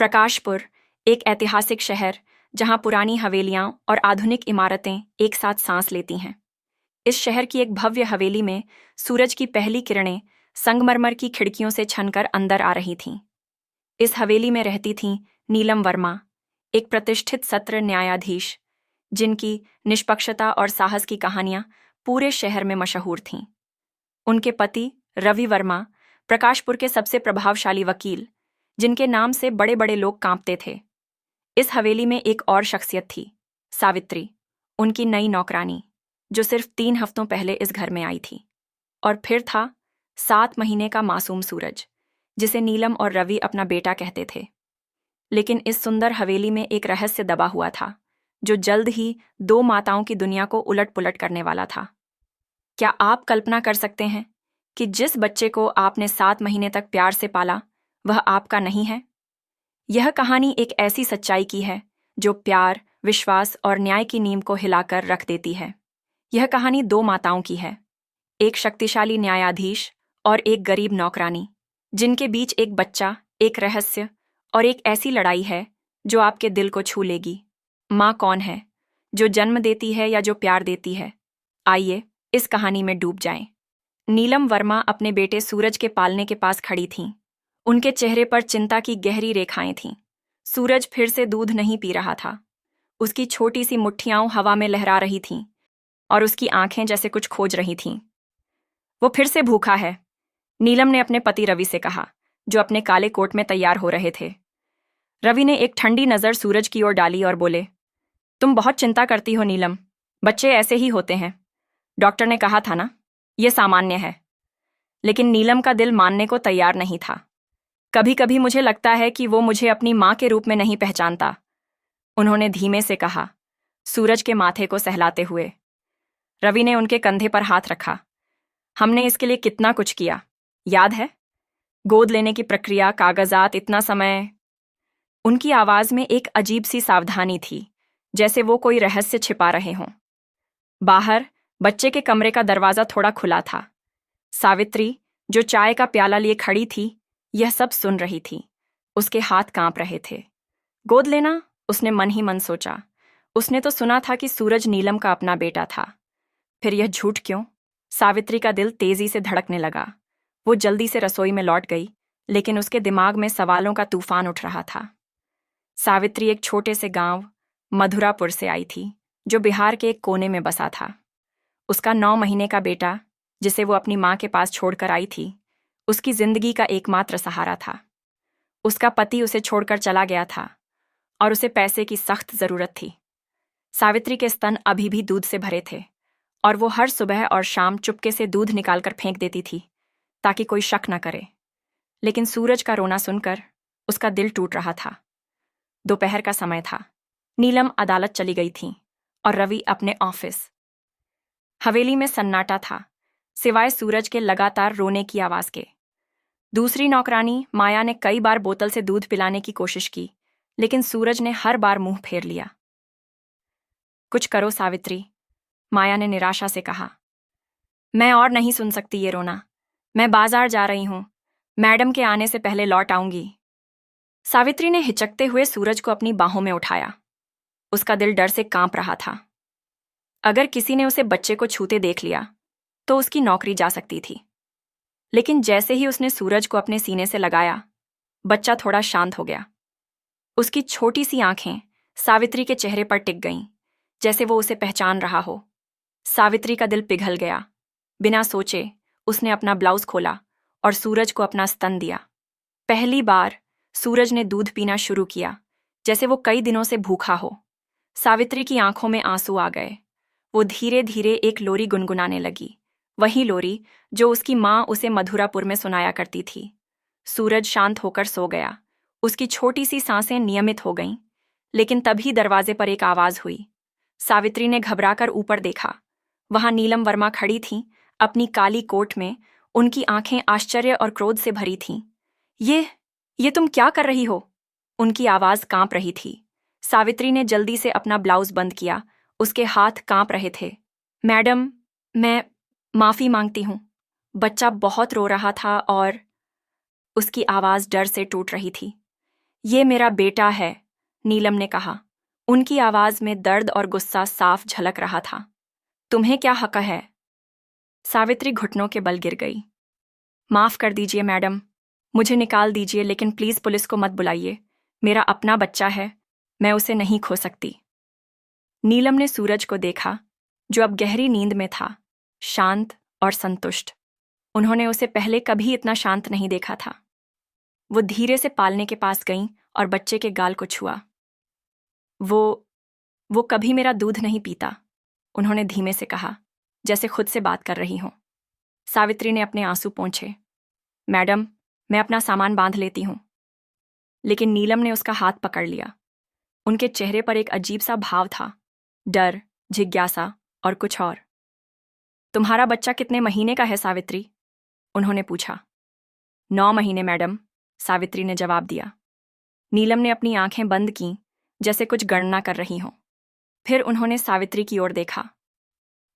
प्रकाशपुर, एक ऐतिहासिक शहर जहां पुरानी हवेलियां और आधुनिक इमारतें एक साथ सांस लेती हैं। इस शहर की एक भव्य हवेली में सूरज की पहली किरणें संगमरमर की खिड़कियों से छनकर अंदर आ रही थीं। इस हवेली में रहती थीं नीलम वर्मा, एक प्रतिष्ठित सत्र न्यायाधीश, जिनकी निष्पक्षता और साहस की कहानियां पूरे शहर में मशहूर थीं। उनके पति रवि वर्मा, प्रकाशपुर के सबसे प्रभावशाली वकील, जिनके नाम से बड़े बड़े लोग कांपते थे। इस हवेली में एक और शख्सियत थी, सावित्री, उनकी नई नौकरानी, जो सिर्फ 3 हफ्तों पहले इस घर में आई थी। और फिर था 7 महीने का मासूम सूरज, जिसे नीलम और रवि अपना बेटा कहते थे। लेकिन इस सुंदर हवेली में एक रहस्य दबा हुआ था, जो जल्द ही 2 माताओं की दुनिया को उलट-पुलट करने वाला था। क्या आप कल्पना कर सकते हैं कि जिस बच्चे को आपने 7 महीने तक प्यार से पाला, वह आपका नहीं है? यह कहानी एक ऐसी सच्चाई की है जो प्यार, विश्वास और न्याय की नींव को हिलाकर रख देती है। यह कहानी 2 माताओं की है, एक शक्तिशाली न्यायाधीश और एक गरीब नौकरानी, जिनके बीच एक बच्चा, एक रहस्य और एक ऐसी लड़ाई है जो आपके दिल को छू लेगी। माँ कौन है, जो जन्म देती है या जो प्यार देती है? आइए इस कहानी में डूब जाएं। नीलम वर्मा अपने बेटे सूरज के पालने के पास खड़ी थीं। उनके चेहरे पर चिंता की गहरी रेखाएं थीं। सूरज फिर से दूध नहीं पी रहा था। उसकी छोटी सी मुट्ठियां हवा में लहरा रही थीं और उसकी आंखें जैसे कुछ खोज रही थीं। वो फिर से भूखा है, नीलम ने अपने पति रवि से कहा, जो अपने काले कोट में तैयार हो रहे थे। रवि ने एक ठंडी नजर सूरज की ओर डाली और बोले, तुम बहुत चिंता करती हो नीलम, बच्चे ऐसे ही होते हैं। डॉक्टर ने कहा था ना, यह सामान्य है। लेकिन नीलम का दिल मानने को तैयार नहीं था। कभी कभी मुझे लगता है कि वो मुझे अपनी माँ के रूप में नहीं पहचानता, उन्होंने धीमे से कहा, सूरज के माथे को सहलाते हुए। रवि ने उनके कंधे पर हाथ रखा। हमने इसके लिए कितना कुछ किया, याद है? गोद लेने की प्रक्रिया, कागजात, इतना समय। उनकी आवाज में एक अजीब सी सावधानी थी, जैसे वो कोई रहस्य छिपा रहे हों। बाहर बच्चे के कमरे का दरवाजा थोड़ा खुला था। सावित्री, जो चाय का प्याला लिए खड़ी थी, यह सब सुन रही थी। उसके हाथ कांप रहे थे। गोद लेना, उसने मन ही मन सोचा। उसने तो सुना था कि सूरज नीलम का अपना बेटा था। फिर यह झूठ क्यों? सावित्री का दिल तेजी से धड़कने लगा। वो जल्दी से रसोई में लौट गई, लेकिन उसके दिमाग में सवालों का तूफान उठ रहा था। सावित्री एक छोटे से गांव मधुरापुर से आई थी, जो बिहार के एक कोने में बसा था। उसका 9 महीने का बेटा, जिसे वो अपनी माँ के पास छोड़कर आई थी, उसकी जिंदगी का एकमात्र सहारा था। उसका पति उसे छोड़कर चला गया था और उसे पैसे की सख्त जरूरत थी। सावित्री के स्तन अभी भी दूध से भरे थे और वो हर सुबह और शाम चुपके से दूध निकालकर फेंक देती थी, ताकि कोई शक न करे। लेकिन सूरज का रोना सुनकर उसका दिल टूट रहा था। दोपहर का समय था। नीलम अदालत चली गई थी और रवि अपने ऑफिस। हवेली में सन्नाटा था, सिवाय सूरज के लगातार रोने की आवाज के। दूसरी नौकरानी माया ने कई बार बोतल से दूध पिलाने की कोशिश की, लेकिन सूरज ने हर बार मुंह फेर लिया। कुछ करो सावित्री, माया ने निराशा से कहा। मैं और नहीं सुन सकती ये रोना। मैं बाजार जा रही हूं, मैडम के आने से पहले लौट आऊंगी। सावित्री ने हिचकते हुए सूरज को अपनी बाहों में उठाया। उसका दिल डर से कांप रहा था। अगर किसी ने उसे बच्चे को छूते देख लिया तो उसकी नौकरी जा सकती थी। लेकिन जैसे ही उसने सूरज को अपने सीने से लगाया, बच्चा थोड़ा शांत हो गया। उसकी छोटी सी आंखें सावित्री के चेहरे पर टिक गईं, जैसे वो उसे पहचान रहा हो। सावित्री का दिल पिघल गया। बिना सोचे उसने अपना ब्लाउज खोला और सूरज को अपना स्तन दिया। पहली बार सूरज ने दूध पीना शुरू किया, जैसे वो कई दिनों से भूखा हो। सावित्री की आंखों में आंसू आ गए। वो धीरे धीरे एक लोरी गुनगुनाने लगी, वही लोरी जो उसकी माँ उसे मधुरापुर में सुनाया करती थी। सूरज शांत होकर सो गया। उसकी छोटी सी सांसें नियमित हो गईं, लेकिन तभी दरवाजे पर एक आवाज हुई। सावित्री ने घबराकर ऊपर देखा। वहां नीलम वर्मा खड़ी थीं, अपनी काली कोट में। उनकी आंखें आश्चर्य और क्रोध से भरी थीं। ये तुम क्या कर रही हो? उनकी आवाज कांप रही थी। सावित्री ने जल्दी से अपना ब्लाउज बंद किया। उसके हाथ कांप रहे थे। मैडम, मैं माफी मांगती हूं। बच्चा बहुत रो रहा था और उसकी आवाज डर से टूट रही थी। ये मेरा बेटा है, नीलम ने कहा। उनकी आवाज में दर्द और गुस्सा साफ झलक रहा था। तुम्हें क्या हक है? सावित्री घुटनों के बल गिर गई। माफ कर दीजिए मैडम, मुझे निकाल दीजिए, लेकिन प्लीज पुलिस को मत बुलाइए। मेरा अपना बच्चा है, मैं उसे नहीं खो सकती। नीलम ने सूरज को देखा, जो अब गहरी नींद में था, शांत और संतुष्ट। उन्होंने उसे पहले कभी इतना शांत नहीं देखा था। वो धीरे से पालने के पास गईं और बच्चे के गाल को छुआ। वो कभी मेरा दूध नहीं पीता, उन्होंने धीमे से कहा, जैसे खुद से बात कर रही हों। सावित्री ने अपने आंसू पोंछे। मैडम, मैं अपना सामान बांध लेती हूं। लेकिन नीलम ने उसका हाथ पकड़ लिया। उनके चेहरे पर एक अजीब सा भाव था, डर, जिज्ञासा और कुछ और। तुम्हारा बच्चा कितने महीने का है सावित्री? उन्होंने पूछा। 9 महीने मैडम, सावित्री ने जवाब दिया। नीलम ने अपनी आंखें बंद कीं, जैसे कुछ गणना कर रही हों। फिर उन्होंने सावित्री की ओर देखा।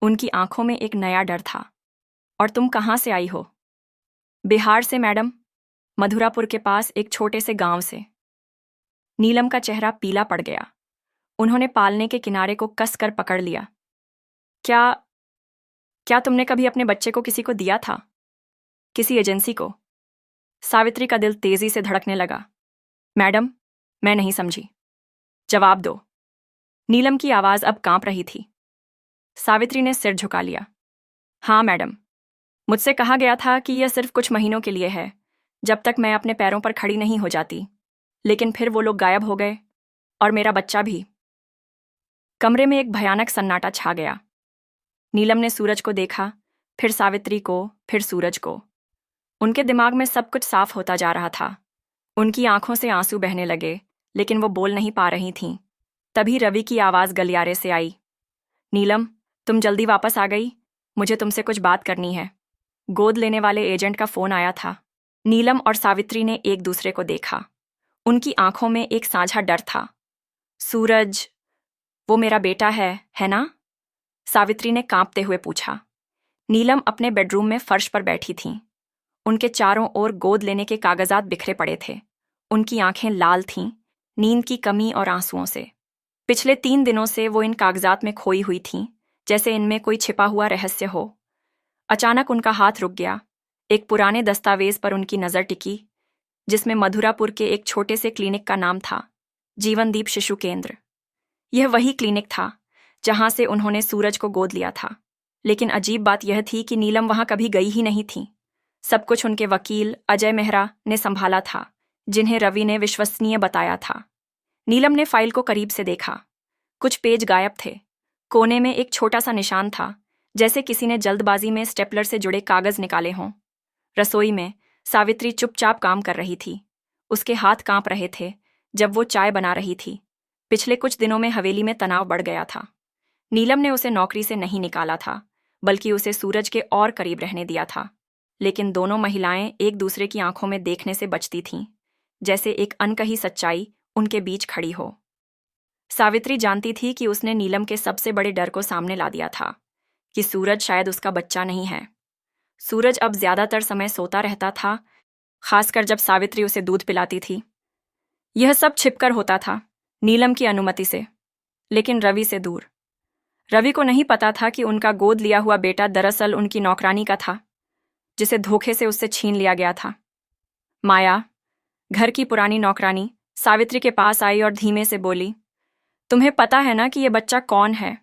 उनकी आंखों में एक नया डर था। और तुम कहाँ से आई हो? बिहार से मैडम, मधुरापुर के पास एक छोटे से गांव से। नीलम का चेहरा पीला पड़ गया। उन्होंने पालने के किनारे को कसकर पकड़ लिया। क्या तुमने कभी अपने बच्चे को किसी को दिया था? किसी एजेंसी को? सावित्री का दिल तेजी से धड़कने लगा। मैडम, मैं नहीं समझी। जवाब दो। नीलम की आवाज अब कांप रही थी। सावित्री ने सिर झुका लिया। हाँ मैडम, मुझसे कहा गया था कि यह सिर्फ कुछ महीनों के लिए है, जब तक मैं अपने पैरों पर खड़ी नहीं हो जाती। लेकिन फिर वो लोग गायब हो गए, और मेरा बच्चा भी। कमरे में एक भयानक सन्नाटा छा गया। नीलम ने सूरज को देखा, फिर सावित्री को, फिर सूरज को। उनके दिमाग में सब कुछ साफ होता जा रहा था। उनकी आंखों से आंसू बहने लगे, लेकिन वो बोल नहीं पा रही थीं। तभी रवि की आवाज गलियारे से आई। नीलम, तुम जल्दी वापस आ गई, मुझे तुमसे कुछ बात करनी है। गोद लेने वाले एजेंट का फोन आया था। नीलम और सावित्री ने एक दूसरे को देखा। उनकी आंखों में एक साझा डर था। सूरज, वो मेरा बेटा है ना? सावित्री ने कांपते हुए पूछा। नीलम अपने बेडरूम में फर्श पर बैठी थीं। उनके चारों ओर गोद लेने के कागजात बिखरे पड़े थे। उनकी आंखें लाल थीं, नींद की कमी और आंसुओं से। पिछले 3 दिनों से वो इन कागजात में खोई हुई थीं, जैसे इनमें कोई छिपा हुआ रहस्य हो। अचानक उनका हाथ रुक गया। एक पुराने दस्तावेज पर उनकी नज़र टिकी, जिसमें मधुरापुर के एक छोटे से क्लिनिक का नाम था, जीवनदीप शिशु केंद्र। यह वही क्लिनिक था जहां से उन्होंने सूरज को गोद लिया था। लेकिन अजीब बात यह थी कि नीलम वहां कभी गई ही नहीं थी। सब कुछ उनके वकील अजय मेहरा ने संभाला था, जिन्हें रवि ने विश्वसनीय बताया था। नीलम ने फाइल को करीब से देखा। कुछ पेज गायब थे। कोने में एक छोटा सा निशान था, जैसे किसी ने जल्दबाजी में स्टेपलर से जुड़े कागज निकाले हों। रसोई में सावित्री चुपचाप काम कर रही थी। उसके हाथ कांप रहे थे जब वो चाय बना रही थी। पिछले कुछ दिनों में हवेली में तनाव बढ़ गया था। नीलम ने उसे नौकरी से नहीं निकाला था, बल्कि उसे सूरज के और करीब रहने दिया था। लेकिन दोनों महिलाएं एक दूसरे की आंखों में देखने से बचती थीं, जैसे एक अनकही सच्चाई उनके बीच खड़ी हो। सावित्री जानती थी कि उसने नीलम के सबसे बड़े डर को सामने ला दिया था, कि सूरज शायद उसका बच्चा नहीं है। सूरज अब ज्यादातर समय सोता रहता था, खासकर जब सावित्री उसे दूध पिलाती थी। यह सब छिपकर होता था, नीलम की अनुमति से, लेकिन रवि से दूर। रवि को नहीं पता था कि उनका गोद लिया हुआ बेटा दरअसल उनकी नौकरानी का था, जिसे धोखे से उससे छीन लिया गया था। माया, घर की पुरानी नौकरानी, सावित्री के पास आई और धीमे से बोली, तुम्हें पता है ना कि यह बच्चा कौन है?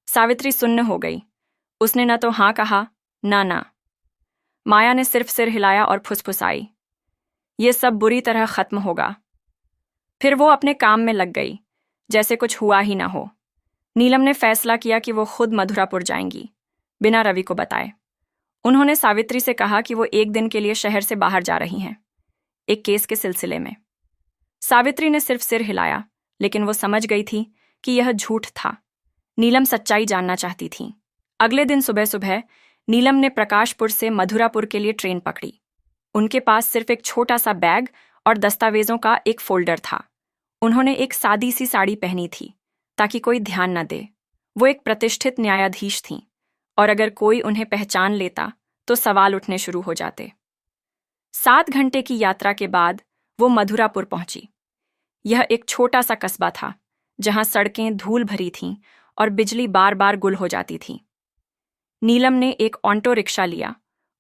सावित्री सुन्न हो गई। उसने न तो हाँ कहा, ना। माया ने सिर्फ सिर हिलाया और फुसफुसाई, ये सब बुरी तरह खत्म होगा। फिर वो अपने काम में लग गई, जैसे कुछ हुआ ही ना हो। नीलम ने फैसला किया कि वो खुद मधुरापुर जाएंगी, बिना रवि को बताए। उन्होंने सावित्री से कहा कि वो एक दिन के लिए शहर से बाहर जा रही हैं, एक केस के सिलसिले में। सावित्री ने सिर्फ सिर हिलाया, लेकिन वो समझ गई थी कि यह झूठ था। नीलम सच्चाई जानना चाहती थी। अगले दिन सुबह सुबह नीलम ने प्रकाशपुर से मधुरापुर के लिए ट्रेन पकड़ी। उनके पास सिर्फ एक छोटा सा बैग और दस्तावेजों का एक फोल्डर था। उन्होंने एक सादी सी साड़ी पहनी थी, ताकि कोई ध्यान न दे। वो एक प्रतिष्ठित न्यायाधीश थीं, और अगर कोई उन्हें पहचान लेता तो सवाल उठने शुरू हो जाते। 7 घंटे की यात्रा के बाद वो मधुरापुर पहुंची। यह एक छोटा सा कस्बा था जहां सड़कें धूल भरी थीं और बिजली बार बार गुल हो जाती थी। नीलम ने एक ऑटो रिक्शा लिया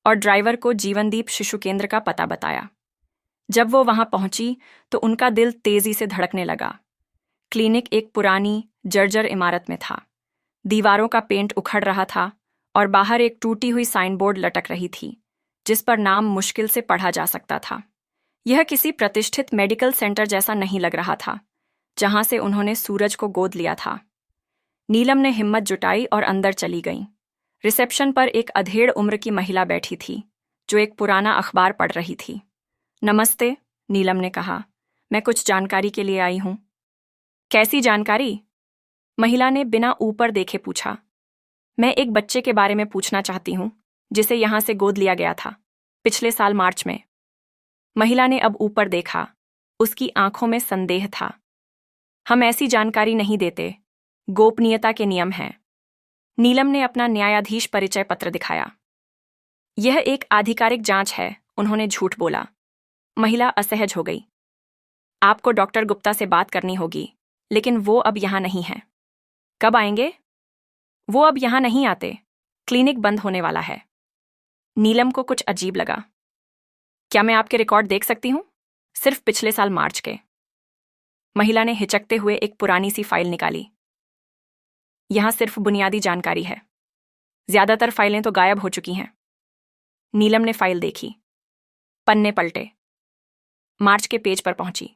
और ड्राइवर को जीवनदीप शिशु केंद्र का पता बताया। जब वो वहां पहुंची तो उनका दिल तेजी से धड़कने लगा। क्लिनिक एक पुरानी जर्जर इमारत में था। दीवारों का पेंट उखड़ रहा था और बाहर एक टूटी हुई साइन बोर्ड लटक रही थी जिस पर नाम मुश्किल से पढ़ा जा सकता था। यह किसी प्रतिष्ठित मेडिकल सेंटर जैसा नहीं लग रहा था जहां से उन्होंने सूरज को गोद लिया था। नीलम ने हिम्मत जुटाई और अंदर चली गई। रिसेप्शन पर एक अधेड़ उम्र की महिला बैठी थी जो एक पुराना अखबार पढ़ रही थी। नमस्ते, नीलम ने कहा, मैं कुछ जानकारी के लिए आई हूं। कैसी जानकारी? महिला ने बिना ऊपर देखे पूछा। मैं एक बच्चे के बारे में पूछना चाहती हूं जिसे यहां से गोद लिया गया था पिछले साल मार्च में। महिला ने अब ऊपर देखा। उसकी आंखों में संदेह था। हम ऐसी जानकारी नहीं देते, गोपनीयता के नियम हैं। नीलम ने अपना न्यायाधीश परिचय पत्र दिखाया। यह एक आधिकारिक जांच है, उन्होंने झूठ बोला। महिला असहज हो गई। आपको डॉक्टर गुप्ता से बात करनी होगी, लेकिन वो अब यहां नहीं है। कब आएंगे? वो अब यहां नहीं आते। क्लिनिक बंद होने वाला है। नीलम को कुछ अजीब लगा। क्या मैं आपके रिकॉर्ड देख सकती हूं? सिर्फ पिछले साल मार्च के। महिला ने हिचकते हुए एक पुरानी सी फाइल निकाली। यहां सिर्फ बुनियादी जानकारी है। ज्यादातर फाइलें तो गायब हो चुकी हैं। नीलम ने फाइल देखी। पन्ने पलटे। मार्च के पेज पर पहुंची,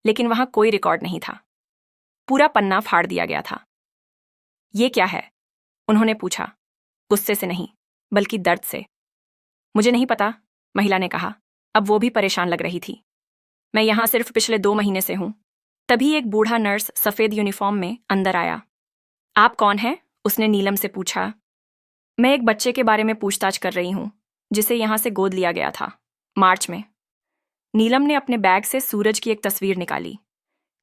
लेकिन वहां कोई रिकॉर्ड नहीं था। पूरा पन्ना फाड़ दिया गया था। ये क्या है? उन्होंने पूछा, गुस्से से नहीं बल्कि दर्द से। मुझे नहीं पता, महिला ने कहा। अब वो भी परेशान लग रही थी। मैं यहां सिर्फ पिछले 2 महीने से हूं। तभी एक बूढ़ा नर्स सफेद यूनिफॉर्म में अंदर आया। आप कौन हैं? उसने नीलम से पूछा। मैं एक बच्चे के बारे में पूछताछ कर रही हूं जिसे यहां से गोद लिया गया था मार्च में। नीलम ने अपने बैग से सूरज की एक तस्वीर निकाली।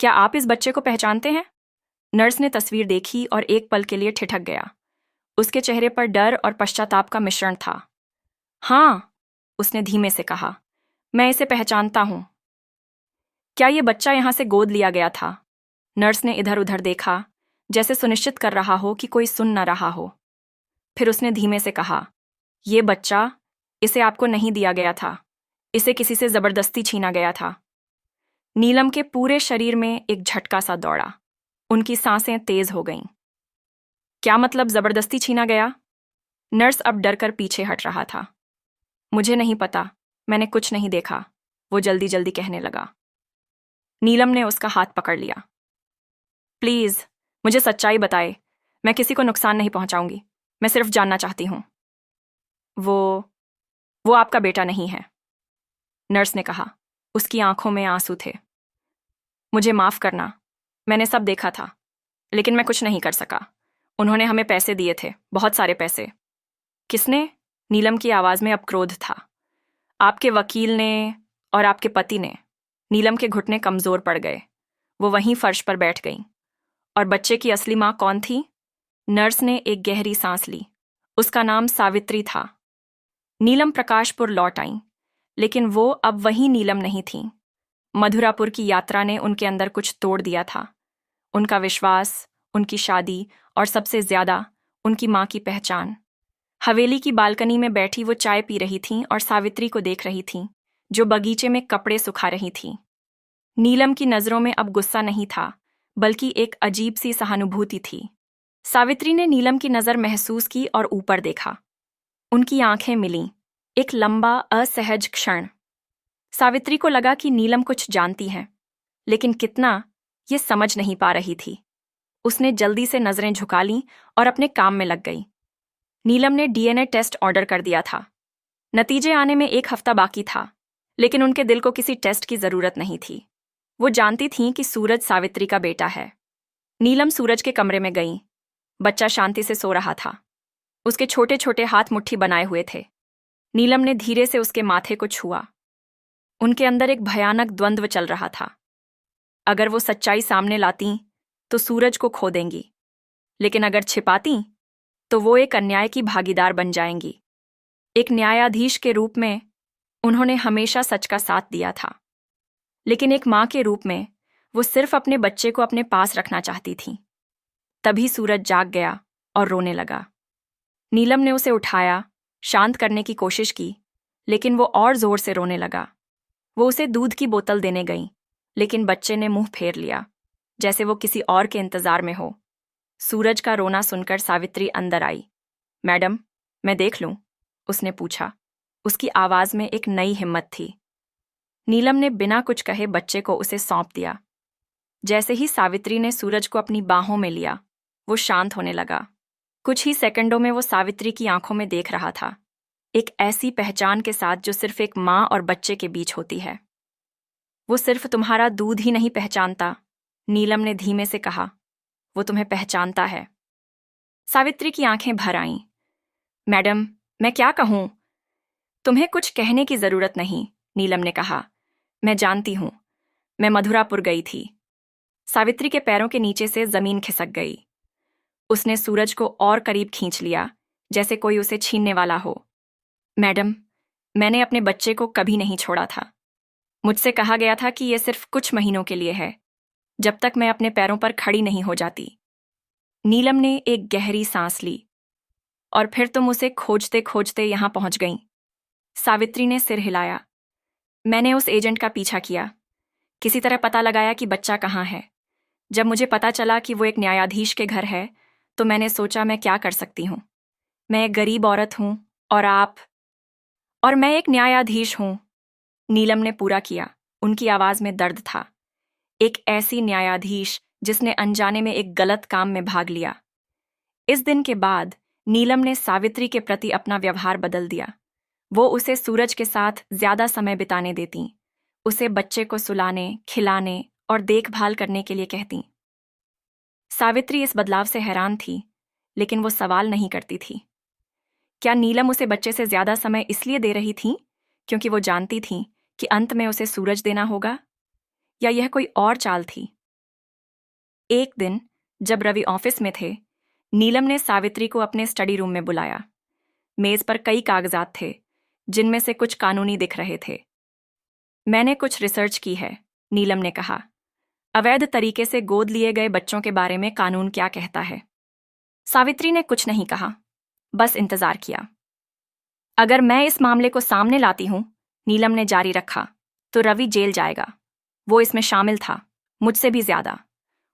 क्या आप इस बच्चे को पहचानते हैं? नर्स ने तस्वीर देखी और एक पल के लिए ठिठक गया। उसके चेहरे पर डर और पश्चाताप का मिश्रण था। हाँ, उसने धीमे से कहा, मैं इसे पहचानता हूं। क्या ये बच्चा यहां से गोद लिया गया था? नर्स ने इधर उधर देखा, जैसे सुनिश्चित कर रहा हो कि कोई सुन न रहा हो। फिर उसने धीमे से कहा, ये बच्चा, इसे आपको नहीं दिया गया था। इसे किसी से जबरदस्ती छीना गया था। नीलम के पूरे शरीर में एक झटका सा दौड़ा। उनकी सांसें तेज हो गईं। क्या मतलब जबरदस्ती छीना गया? नर्स अब डरकर पीछे हट रहा था। मुझे नहीं पता, मैंने कुछ नहीं देखा, वो जल्दी जल्दी कहने लगा। नीलम ने उसका हाथ पकड़ लिया। प्लीज, मुझे सच्चाई बताए। मैं किसी को नुकसान नहीं पहुंचाऊंगी। मैं सिर्फ जानना चाहती हूं। वो आपका बेटा नहीं है, नर्स ने कहा। उसकी आंखों में आंसू थे। मुझे माफ करना, मैंने सब देखा था, लेकिन मैं कुछ नहीं कर सका। उन्होंने हमें पैसे दिए थे, बहुत सारे पैसे। किसने? नीलम की आवाज में अब क्रोध था। आपके वकील ने और आपके पति ने। नीलम के घुटने कमजोर पड़ गए। वो वहीं फर्श पर बैठ गईं। और बच्चे की असली मां कौन थी? नर्स ने एक गहरी सांस ली। उसका नाम सावित्री था। नीलम प्रकाशपुर लौट आईं, लेकिन वो अब वही नीलम नहीं थीं। मधुरापुर की यात्रा ने उनके अंदर कुछ तोड़ दिया था। उनका विश्वास, उनकी शादी और सबसे ज्यादा उनकी मां की पहचान। हवेली की बालकनी में बैठी वो चाय पी रही थीं और सावित्री को देख रही थीं, जो बगीचे में कपड़े सुखा रही थीं। नीलम की नजरों में अब गुस्सा नहीं था, बल्कि एक अजीब सी सहानुभूति थी। सावित्री ने नीलम की नजर महसूस की और ऊपर देखा। उनकी आंखें मिलीं। एक लंबा, असहज क्षण। सावित्री को लगा कि नीलम कुछ जानती है, लेकिन कितना, ये समझ नहीं पा रही थी। उसने जल्दी से नजरें झुका लीं और अपने काम में लग गई। नीलम ने डीएनए टेस्ट ऑर्डर कर दिया था। नतीजे आने में 1 हफ्ता बाकी था, लेकिन उनके दिल को किसी टेस्ट की जरूरत नहीं थी। वो जानती थीं कि सूरज सावित्री का बेटा है। नीलम सूरज के कमरे में गईं। बच्चा शांति से सो रहा था। उसके छोटे छोटे हाथ मुट्ठी बनाए हुए थे। नीलम ने धीरे से उसके माथे को छुआ। उनके अंदर एक भयानक द्वंद्व चल रहा था। अगर वो सच्चाई सामने लाती तो सूरज को खो देंगी, लेकिन अगर छिपाती तो वो एक अन्याय की भागीदार बन जाएंगी। एक न्यायाधीश के रूप में उन्होंने हमेशा सच का साथ दिया था। लेकिन एक माँ के रूप में वो सिर्फ अपने बच्चे को अपने पास रखना चाहती थी। तभी सूरज जाग गया और रोने लगा। नीलम ने उसे उठाया, शांत करने की कोशिश की, लेकिन वो और जोर से रोने लगा। वो उसे दूध की बोतल देने गई, लेकिन बच्चे ने मुंह फेर लिया, जैसे वो किसी और के इंतजार में हो। सूरज का रोना सुनकर सावित्री अंदर आई। मैडम, मैं देख लूं? उसने पूछा। उसकी आवाज में एक नई हिम्मत थी। नीलम ने बिना कुछ कहे बच्चे को उसे सौंप दिया। जैसे ही सावित्री ने सूरज को अपनी बाहों में लिया, वो शांत होने लगा। कुछ ही सेकंडों में वो सावित्री की आंखों में देख रहा था, एक ऐसी पहचान के साथ जो सिर्फ एक माँ और बच्चे के बीच होती है। वो सिर्फ तुम्हारा दूध ही नहीं पहचानता, नीलम ने धीमे से कहा, वो तुम्हें पहचानता है। सावित्री की आंखें भर आईं। मैडम, मैं क्या कहूं? तुम्हें कुछ कहने की जरूरत नहीं, नीलम ने कहा। मैं जानती हूं। मैं मधुरापुर गई थी। सावित्री के पैरों के नीचे से जमीन खिसक गई। उसने सूरज को और करीब खींच लिया, जैसे कोई उसे छीनने वाला हो। मैडम, मैंने अपने बच्चे को कभी नहीं छोड़ा था। मुझसे कहा गया था कि यह सिर्फ कुछ महीनों के लिए है, जब तक मैं अपने पैरों पर खड़ी नहीं हो जाती। नीलम ने एक गहरी सांस ली। और फिर तुम उसे खोजते खोजते यहां पहुंच गईं। सावित्री ने सिर हिलाया। मैंने उस एजेंट का पीछा किया, किसी तरह पता लगाया कि बच्चा कहाँ है। जब मुझे पता चला कि वो एक न्यायाधीश के घर है, तो मैंने सोचा मैं क्या कर सकती हूँ। मैं एक गरीब औरत हूँ और मैं एक न्यायाधीश हूँ। नीलम ने पूरा किया। उनकी आवाज में दर्द था। एक ऐसी न्यायाधीश जिसने अनजाने में एक गलत काम में भाग लिया। इस दिन के बाद नीलम ने सावित्री के प्रति अपना व्यवहार बदल दिया। वो उसे सूरज के साथ ज्यादा समय बिताने देती, उसे बच्चे को सुलाने, खिलाने और देखभाल करने के लिए कहती। सावित्री इस बदलाव से हैरान थी, लेकिन वो सवाल नहीं करती थी। क्या नीलम उसे बच्चे से ज्यादा समय इसलिए दे रही थी क्योंकि वो जानती थी कि अंत में उसे सूरज देना होगा, या यह कोई और चाल थी? एक दिन जब रवि ऑफिस में थे, नीलम ने सावित्री को अपने स्टडी रूम में बुलाया। मेज पर कई कागजात थे, जिनमें से कुछ कानूनी दिख रहे थे। मैंने कुछ रिसर्च की है, नीलम ने कहा। अवैध तरीके से गोद लिए गए बच्चों के बारे में कानून क्या कहता है? सावित्री ने कुछ नहीं कहा, बस इंतजार किया। अगर मैं इस मामले को सामने लाती हूं, नीलम ने जारी रखा, तो रवि जेल जाएगा। वो इसमें शामिल था, मुझसे भी ज्यादा।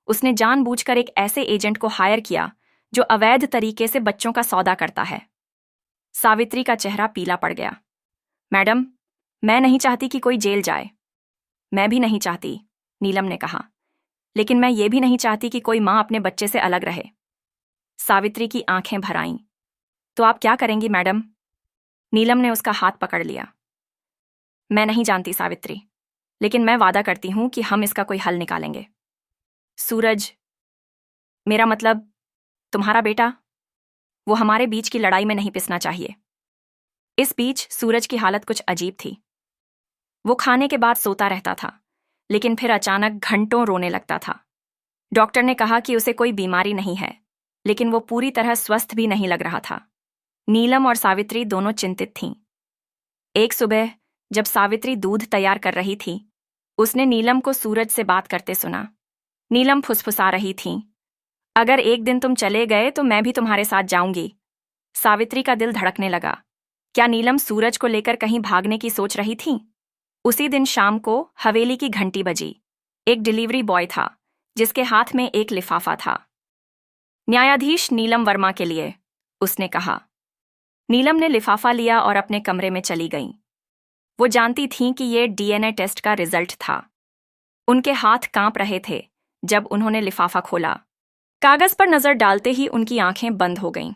उसने जानबूझकर एक ऐसे एजेंट को हायर किया जो अवैध तरीके से बच्चों का सौदा करता है। सावित्री का चेहरा पीला पड़ गया। मैडम, मैं नहीं चाहती कि कोई जेल जाए। मैं भी नहीं चाहती, नीलम ने कहा, लेकिन मैं ये भी नहीं चाहती कि कोई माँ अपने बच्चे से अलग रहे। सावित्री की आंखें भर आईं। तो आप क्या करेंगी मैडम? नीलम ने उसका हाथ पकड़ लिया। मैं नहीं जानती सावित्री, लेकिन मैं वादा करती हूं कि हम इसका कोई हल निकालेंगे। सूरज, मेरा मतलब तुम्हारा बेटा, वो हमारे बीच की लड़ाई में नहीं पिसना चाहिए। इस बीच सूरज की हालत कुछ अजीब थी। वो खाने के बाद सोता रहता था, लेकिन फिर अचानक घंटों रोने लगता था। डॉक्टर ने कहा कि उसे कोई बीमारी नहीं है, लेकिन वो पूरी तरह स्वस्थ भी नहीं लग रहा था। नीलम और सावित्री दोनों चिंतित थीं। एक सुबह जब सावित्री दूध तैयार कर रही थी, उसने नीलम को सूरज से बात करते सुना। नीलम फुसफुसा रही थी, अगर एक दिन तुम चले गए तो मैं भी तुम्हारे साथ जाऊंगी। सावित्री का दिल धड़कने लगा। क्या नीलम सूरज को लेकर कहीं भागने की सोच रही थी? उसी दिन शाम को हवेली की घंटी बजी। एक डिलीवरी बॉय था, जिसके हाथ में एक लिफाफा था। न्यायाधीश नीलम वर्मा के लिए, उसने कहा। नीलम ने लिफाफा लिया और अपने कमरे में चली गई। वो जानती थीं कि ये डीएनए टेस्ट का रिजल्ट था। उनके हाथ कांप रहे थे जब उन्होंने लिफाफा खोला। कागज पर नजर डालते ही उनकी आंखें बंद हो गईं।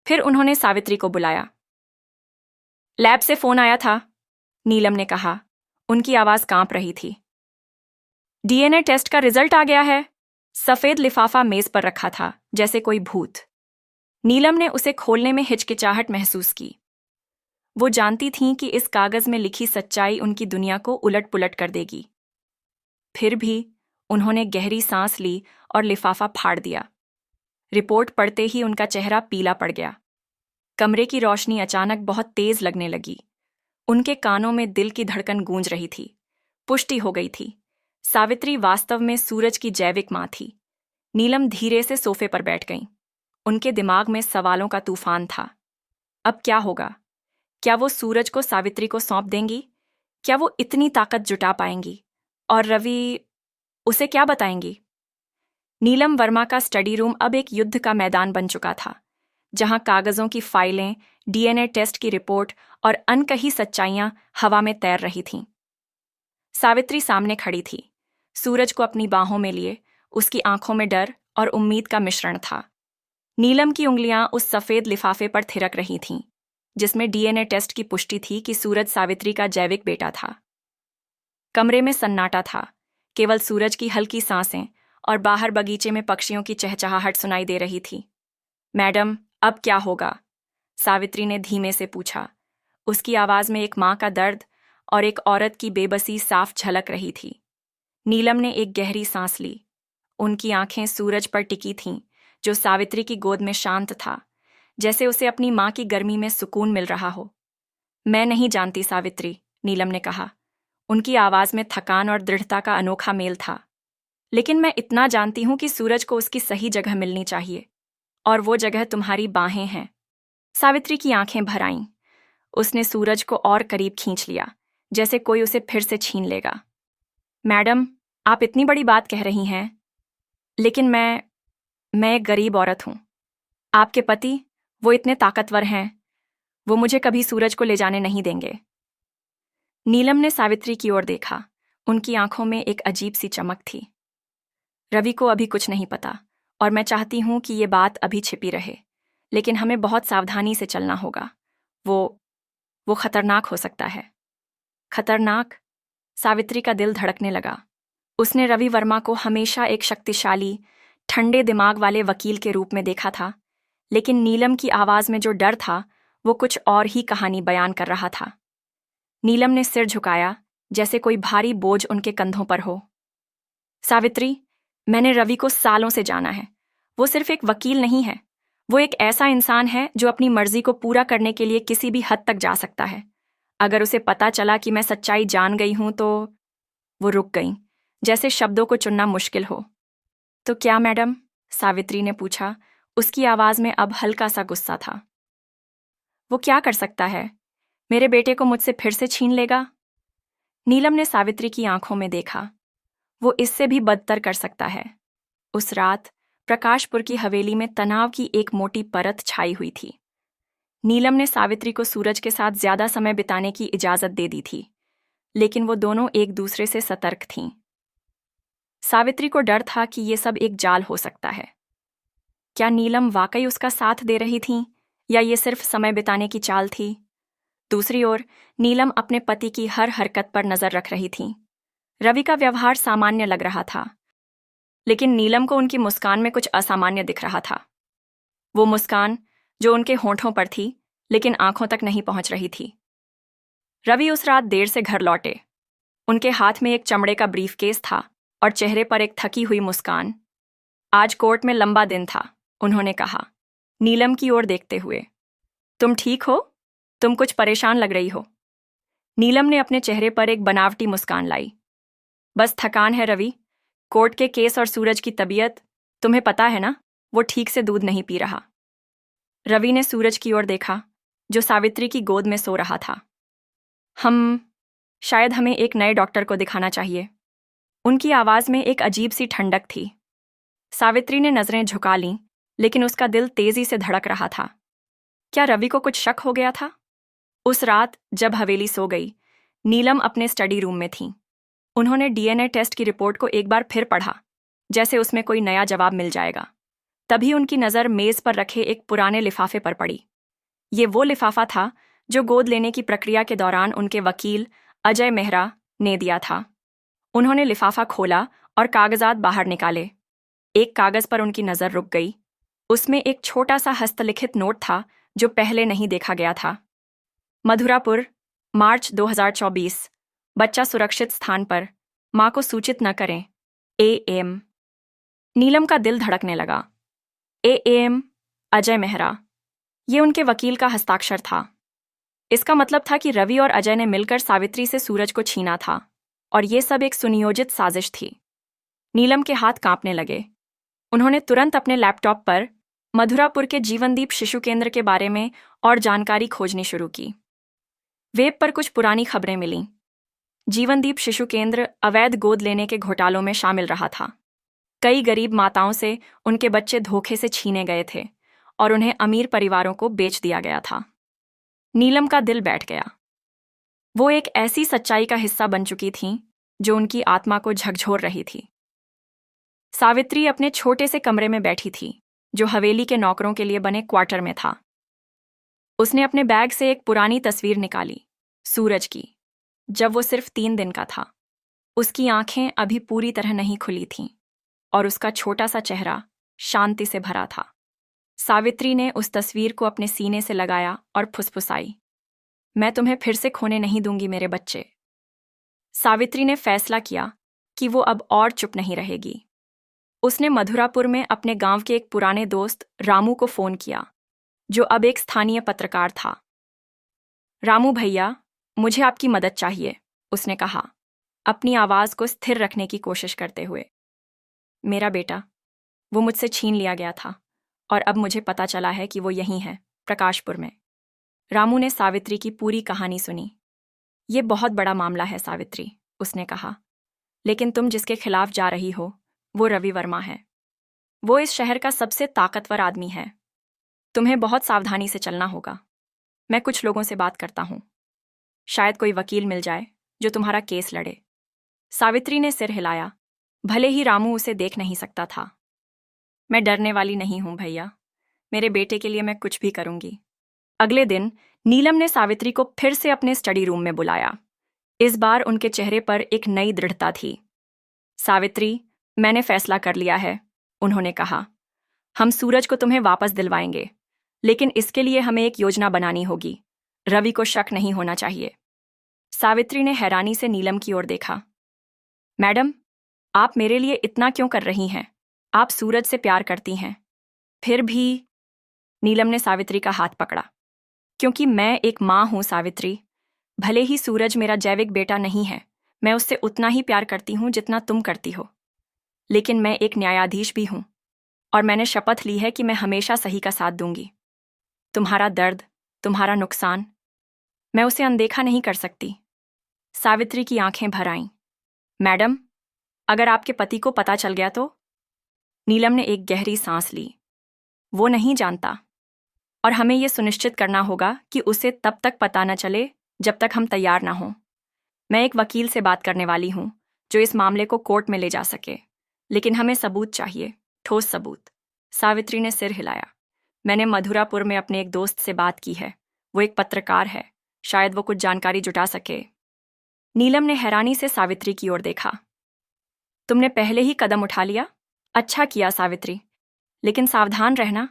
फिर उन्होंने सावित्री को बुलाया। लैब से फोन आया था, नीलम ने कहा। उनकी आवाज कांप रही थी। डीएनए टेस्ट का रिजल्ट आ गया है। सफेद लिफाफा मेज पर रखा था, जैसे कोई भूत। नीलम ने उसे खोलने में हिचकिचाहट महसूस की। वो जानती थीं कि इस कागज में लिखी सच्चाई उनकी दुनिया को उलट-पुलट कर देगी। फिर भी उन्होंने गहरी सांस ली और लिफाफा फाड़ दिया। रिपोर्ट पढ़ते ही उनका चेहरा पीला पड़ गया। कमरे की रोशनी अचानक बहुत तेज लगने लगी। उनके कानों में दिल की धड़कन गूंज रही थी। पुष्टि हो गई थी। सावित्री वास्तव में सूरज की जैविक मां थी। नीलम धीरे से सोफे पर बैठ गईं। उनके दिमाग में सवालों का तूफान था। अब क्या होगा? क्या वो सूरज को सावित्री को सौंप देंगी? क्या वो इतनी ताकत जुटा पाएंगी? और रवि, उसे क्या बताएंगी? नीलम वर्मा का स्टडी रूम अब एक युद्ध का मैदान बन चुका था, जहां कागजों की फाइलें, डीएनए टेस्ट की रिपोर्ट और अनकही सच्चाइयां हवा में तैर रही थीं। सावित्री सामने खड़ी थी, सूरज को अपनी बाहों में लिए। उसकी आंखों में डर और उम्मीद का मिश्रण था। नीलम की उंगलियां उस सफेद लिफाफे पर थिरक रही थीं, जिसमें डीएनए टेस्ट की पुष्टि थी कि सूरज सावित्री का जैविक बेटा था। कमरे में सन्नाटा था, केवल सूरज की हल्की सांसें और बाहर बगीचे में पक्षियों की चहचहाहट सुनाई दे रही थी। मैडम, अब क्या होगा? सावित्री ने धीमे से पूछा। उसकी आवाज में एक मां का दर्द और एक औरत की बेबसी साफ झलक रही थी। नीलम ने एक गहरी सांस ली। उनकी आंखें सूरज पर टिकी थीं, जो सावित्री की गोद में शांत था, जैसे उसे अपनी मां की गर्मी में सुकून मिल रहा हो। मैं नहीं जानती सावित्री, नीलम ने कहा। उनकी आवाज में थकान और दृढ़ता का अनोखा मेल था। लेकिन मैं इतना जानती हूं कि सूरज को उसकी सही जगह मिलनी चाहिए, और वो जगह तुम्हारी बाहें हैं। सावित्री की आंखें भर आईं। उसने सूरज को और करीब खींच लिया, जैसे कोई उसे फिर से छीन लेगा। मैडम, आप इतनी बड़ी बात कह रही हैं, लेकिन मैं एक गरीब औरत हूं। आपके पति, वो इतने ताकतवर हैं, वो मुझे कभी सूरज को ले जाने नहीं देंगे। नीलम ने सावित्री की ओर देखा। उनकी आंखों में एक अजीब सी चमक थी। रवि को अभी कुछ नहीं पता, और मैं चाहती हूं कि ये बात अभी छिपी रहे, लेकिन हमें बहुत सावधानी से चलना होगा। वो खतरनाक हो सकता है। खतरनाक? सावित्री का दिल धड़कने लगा। उसने रवि वर्मा को हमेशा एक शक्तिशाली, ठंडे दिमाग वाले वकील के रूप में देखा था, लेकिन नीलम की आवाज में जो डर था, वो कुछ और ही कहानी बयान कर रहा था। नीलम ने सिर झुकाया, जैसे कोई भारी बोझ उनके कंधों पर हो। सावित्री, मैंने रवि को सालों से जाना है। वो सिर्फ एक वकील नहीं है, वो एक ऐसा इंसान है जो अपनी मर्जी को पूरा करने के लिए किसी भी हद तक जा सकता है। अगर उसे पता चला कि मैं सच्चाई जान गई हूं तो... वो रुक गई, जैसे शब्दों को चुनना मुश्किल हो। तो क्या मैडम? सावित्री ने पूछा। उसकी आवाज में अब हल्का सा गुस्सा था। वो क्या कर सकता है? मेरे बेटे को मुझसे फिर से छीन लेगा? नीलम ने सावित्री की आंखों में देखा। वो इससे भी बदतर कर सकता है। उस रात प्रकाशपुर की हवेली में तनाव की एक मोटी परत छाई हुई थी। नीलम ने सावित्री को सूरज के साथ ज्यादा समय बिताने की इजाजत दे दी थी, लेकिन वो दोनों एक दूसरे से सतर्क थीं। सावित्री को डर था कि ये सब एक जाल हो सकता है। क्या नीलम वाकई उसका साथ दे रही थीं, या ये सिर्फ समय बिताने की चाल थी? दूसरी ओर नीलम अपने पति की हर हरकत पर नजर रख रही थी। रवि का व्यवहार सामान्य लग रहा था, लेकिन नीलम को उनकी मुस्कान में कुछ असामान्य दिख रहा था। वो मुस्कान जो उनके होंठों पर थी, लेकिन आंखों तक नहीं पहुंच रही थी। रवि उस रात देर से घर लौटे। उनके हाथ में एक चमड़े का ब्रीफकेस था और चेहरे पर एक थकी हुई मुस्कान। आज कोर्ट में लंबा दिन था, उन्होंने कहा, नीलम की ओर देखते हुए। तुम ठीक हो? तुम कुछ परेशान लग रही हो। नीलम ने अपने चेहरे पर एक बनावटी मुस्कान लाई। बस थकान है रवि। कोर्ट के केस और सूरज की तबीयत, तुम्हें पता है ना, वो ठीक से दूध नहीं पी रहा। रवि ने सूरज की ओर देखा, जो सावित्री की गोद में सो रहा था। शायद हमें एक नए डॉक्टर को दिखाना चाहिए। उनकी आवाज में एक अजीब सी ठंडक थी। सावित्री ने नजरें झुका लीं, लेकिन उसका दिल तेजी से धड़क रहा था। क्या रवि को कुछ शक हो गया था? उस रात जब हवेली सो गई, नीलम अपने स्टडी रूम में थी। उन्होंने डीएनए टेस्ट की रिपोर्ट को एक बार फिर पढ़ा, जैसे उसमें कोई नया जवाब मिल जाएगा। तभी उनकी नज़र मेज पर रखे एक पुराने लिफाफे पर पड़ी। ये वो लिफाफा था जो गोद लेने की प्रक्रिया के दौरान उनके वकील अजय मेहरा ने दिया था। उन्होंने लिफाफा खोला और कागजात बाहर निकाले। एक कागज पर उनकी नज़र रुक गई। उसमें एक छोटा सा हस्तलिखित नोट था जो पहले नहीं देखा गया था। मधुरापुर, मार्च 2024। बच्चा सुरक्षित स्थान पर, मां को सूचित न करें। AM। नीलम का दिल धड़कने लगा। AM, अजय मेहरा। ये उनके वकील का हस्ताक्षर था। इसका मतलब था कि रवि और अजय ने मिलकर सावित्री से सूरज को छीना था। और ये सब एक सुनियोजित साजिश थी। नीलम के हाथ कांपने लगे। उन्होंने तुरंत अपने लैपटॉप पर मधुरापुर के जीवनदीप शिशु केंद्र के बारे में और जानकारी खोजनी शुरू की। वेब पर कुछ पुरानी खबरें मिलीं। जीवनदीप शिशु केंद्र अवैध गोद लेने के घोटालों में शामिल रहा था। कई गरीब माताओं से उनके बच्चे धोखे से छीने गए थे और उन्हें अमीर परिवारों को बेच दिया गया था। नीलम का दिल बैठ गया। वो एक ऐसी सच्चाई का हिस्सा बन चुकी थीं जो उनकी आत्मा को झकझोर रही थी। सावित्री अपने छोटे से कमरे में बैठी थी, जो हवेली के नौकरों के लिए बने क्वार्टर में था। उसने अपने बैग से एक पुरानी तस्वीर निकाली, सूरज की, जब वो सिर्फ 3 दिन का था। उसकी आंखें अभी पूरी तरह नहीं खुली थीं और उसका छोटा सा चेहरा शांति से भरा था। सावित्री ने उस तस्वीर को अपने सीने से लगाया और फुसफुसाई, मैं तुम्हें फिर से खोने नहीं दूंगी मेरे बच्चे। सावित्री ने फैसला किया कि वो अब और चुप नहीं रहेगी। उसने मधुरापुर में अपने गांव के एक पुराने दोस्त रामू को फोन किया, जो अब एक स्थानीय पत्रकार था। रामू भैया, मुझे आपकी मदद चाहिए, उसने कहा, अपनी आवाज को स्थिर रखने की कोशिश करते हुए। मेरा बेटा, वो मुझसे छीन लिया गया था और अब मुझे पता चला है कि वो यहीं है, प्रकाशपुर में। रामू ने सावित्री की पूरी कहानी सुनी। ये बहुत बड़ा मामला है सावित्री, उसने कहा, लेकिन तुम जिसके खिलाफ जा रही हो वो रवि वर्मा है। वो इस शहर का सबसे ताकतवर आदमी है। तुम्हें बहुत सावधानी से चलना होगा। मैं कुछ लोगों से बात करता हूं, शायद कोई वकील मिल जाए जो तुम्हारा केस लड़े। सावित्री ने सिर हिलाया, भले ही रामू उसे देख नहीं सकता था। मैं डरने वाली नहीं हूं भैया, मेरे बेटे के लिए मैं कुछ भी करूंगी। अगले दिन नीलम ने सावित्री को फिर से अपने स्टडी रूम में बुलाया। इस बार उनके चेहरे पर एक नई दृढ़ता थी। सावित्री, मैंने फैसला कर लिया है, उन्होंने कहा। हम सूरज को तुम्हें वापस दिलवाएंगे, लेकिन इसके लिए हमें एक योजना बनानी होगी। रवि को शक नहीं होना चाहिए। सावित्री ने हैरानी से नीलम की ओर देखा। मैडम, आप मेरे लिए इतना क्यों कर रही हैं? आप सूरज से प्यार करती हैं। फिर भी नीलम ने सावित्री का हाथ पकड़ा। क्योंकि मैं एक माँ हूं सावित्री। भले ही सूरज मेरा जैविक बेटा नहीं है, मैं उससे उतना ही प्यार करती हूं जितना तुम करती हो। लेकिन मैं एक न्यायाधीश भी हूं और मैंने शपथ ली है कि मैं हमेशा सही का साथ दूंगी। तुम्हारा दर्द, तुम्हारा नुकसान, मैं उसे अनदेखा नहीं कर सकती। सावित्री की आंखें भर आईं। मैडम, अगर आपके पति को पता चल गया तो? नीलम ने एक गहरी सांस ली। वो नहीं जानता और हमें यह सुनिश्चित करना होगा कि उसे तब तक पता न चले जब तक हम तैयार ना हों। मैं एक वकील से बात करने वाली हूं जो इस मामले को कोर्ट में ले जा सके, लेकिन हमें सबूत चाहिए, ठोस सबूत। सावित्री ने सिर हिलाया। मैंने मधुरापुर में अपने एक दोस्त से बात की है। वो एक पत्रकार है, शायद वो कुछ जानकारी जुटा सके। नीलम ने हैरानी से सावित्री की ओर देखा। तुमने पहले ही कदम उठा लिया? अच्छा किया सावित्री, लेकिन सावधान रहना।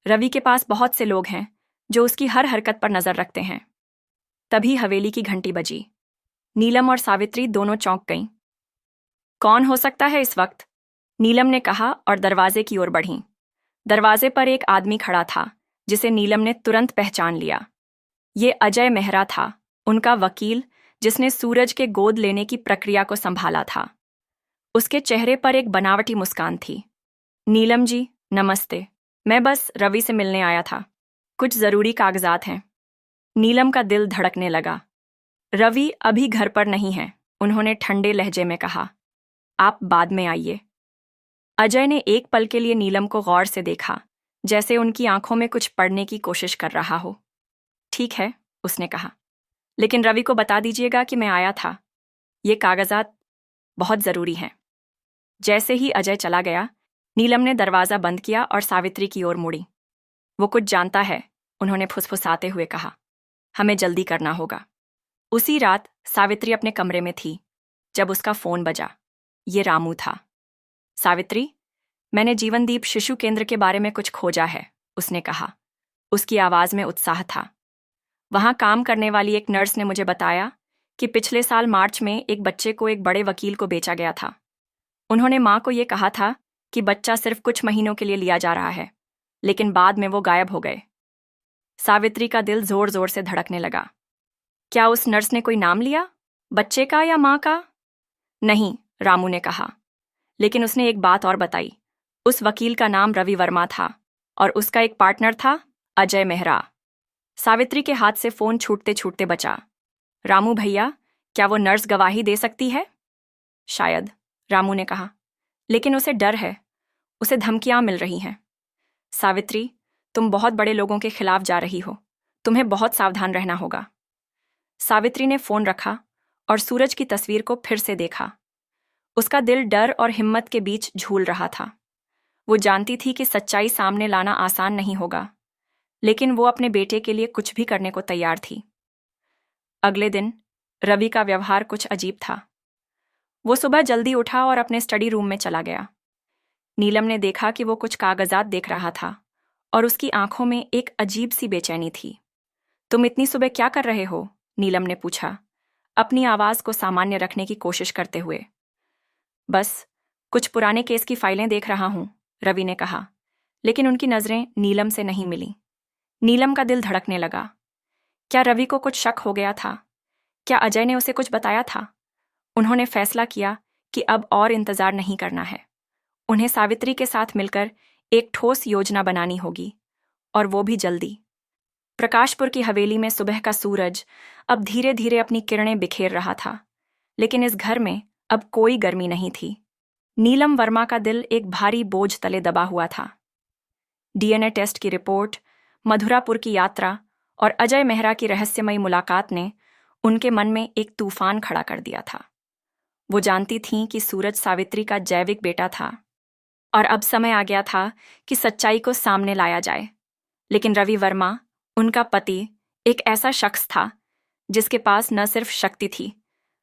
रवि के पास बहुत से लोग हैं जो उसकी हर हरकत पर नजर रखते हैं। तभी हवेली की घंटी बजी। नीलम और सावित्री दोनों चौंक गईं। कौन हो सकता है इस वक्त? नीलम ने कहा और दरवाजे की ओर बढ़ीं। दरवाजे पर एक आदमी खड़ा था जिसे नीलम ने तुरंत पहचान लिया। ये अजय मेहरा था, उनका वकील, जिसने सूरज के गोद लेने की प्रक्रिया को संभाला था। उसके चेहरे पर एक बनावटी मुस्कान थी। नीलम जी, नमस्ते। मैं बस रवि से मिलने आया था, कुछ जरूरी कागजात हैं। नीलम का दिल धड़कने लगा। रवि अभी घर पर नहीं है, उन्होंने ठंडे लहजे में कहा। आप बाद में आइए। अजय ने एक पल के लिए नीलम को गौर से देखा, जैसे उनकी आंखों में कुछ पढ़ने की कोशिश कर रहा हो। ठीक है, उसने कहा, लेकिन रवि को बता दीजिएगा कि मैं आया था। ये कागजात बहुत जरूरी हैं। जैसे ही अजय चला गया, नीलम ने दरवाजा बंद किया और सावित्री की ओर मुड़ी। वो कुछ जानता है, उन्होंने फुसफुसाते हुए कहा। हमें जल्दी करना होगा। उसी रात सावित्री अपने कमरे में थी जब उसका फोन बजा। ये रामू था। सावित्री, मैंने जीवनदीप शिशु केंद्र के बारे में कुछ खोजा है, उसने कहा। उसकी आवाज में उत्साह था। वहां काम करने वाली एक नर्स ने मुझे बताया कि पिछले साल मार्च में एक बच्चे को एक बड़े वकील को बेचा गया था। उन्होंने मां को यह कहा था कि बच्चा सिर्फ कुछ महीनों के लिए लिया जा रहा है, लेकिन बाद में वो गायब हो गए। सावित्री का दिल जोर जोर से धड़कने लगा। क्या उस नर्स ने कोई नाम लिया, बच्चे का या मां का? नहीं, रामू ने कहा। लेकिन उसने एक बात और बताई। उस वकील का नाम रवि वर्मा था और उसका एक पार्टनर था, अजय मेहरा। सावित्री के हाथ से फोन छूटते छूटते बचा। रामू भैया, क्या वो नर्स गवाही दे सकती है? शायद, रामू ने कहा। लेकिन उसे डर है, उसे धमकियां मिल रही हैं। सावित्री, तुम बहुत बड़े लोगों के खिलाफ जा रही हो, तुम्हें बहुत सावधान रहना होगा। सावित्री ने फोन रखा और सूरज की तस्वीर को फिर से देखा। उसका दिल डर और हिम्मत के बीच झूल रहा था। वो जानती थी कि सच्चाई सामने लाना आसान नहीं होगा, लेकिन वो अपने बेटे के लिए कुछ भी करने को तैयार थी। अगले दिन रवि का व्यवहार कुछ अजीब था। वो सुबह जल्दी उठा और अपने स्टडी रूम में चला गया। नीलम ने देखा कि वो कुछ कागजात देख रहा था और उसकी आंखों में एक अजीब सी बेचैनी थी। तुम इतनी सुबह क्या कर रहे हो? नीलम ने पूछा, अपनी आवाज को सामान्य रखने की कोशिश करते हुए। बस कुछ पुराने केस की फाइलें देख रहा हूं, रवि ने कहा, लेकिन उनकी नजरें नीलम से नहीं मिली। नीलम का दिल धड़कने लगा। क्या रवि को कुछ शक हो गया था? क्या अजय ने उसे कुछ बताया था? उन्होंने फैसला किया कि अब और इंतजार नहीं करना है। उन्हें सावित्री के साथ मिलकर एक ठोस योजना बनानी होगी, और वो भी जल्दी। प्रकाशपुर की हवेली में सुबह का सूरज अब धीरे धीरे अपनी किरणें बिखेर रहा था, लेकिन इस घर में अब कोई गर्मी नहीं थी। नीलम वर्मा का दिल एक भारी बोझ तले दबा हुआ था। डीएनए टेस्ट की रिपोर्ट, मधुरापुर की यात्रा और अजय मेहरा की रहस्यमयी मुलाकात ने उनके मन में एक तूफान खड़ा कर दिया था। वो जानती थीं कि सूरज सावित्री का जैविक बेटा था और अब समय आ गया था कि सच्चाई को सामने लाया जाए। लेकिन रवि वर्मा, उनका पति, एक ऐसा शख्स था जिसके पास न सिर्फ शक्ति थी,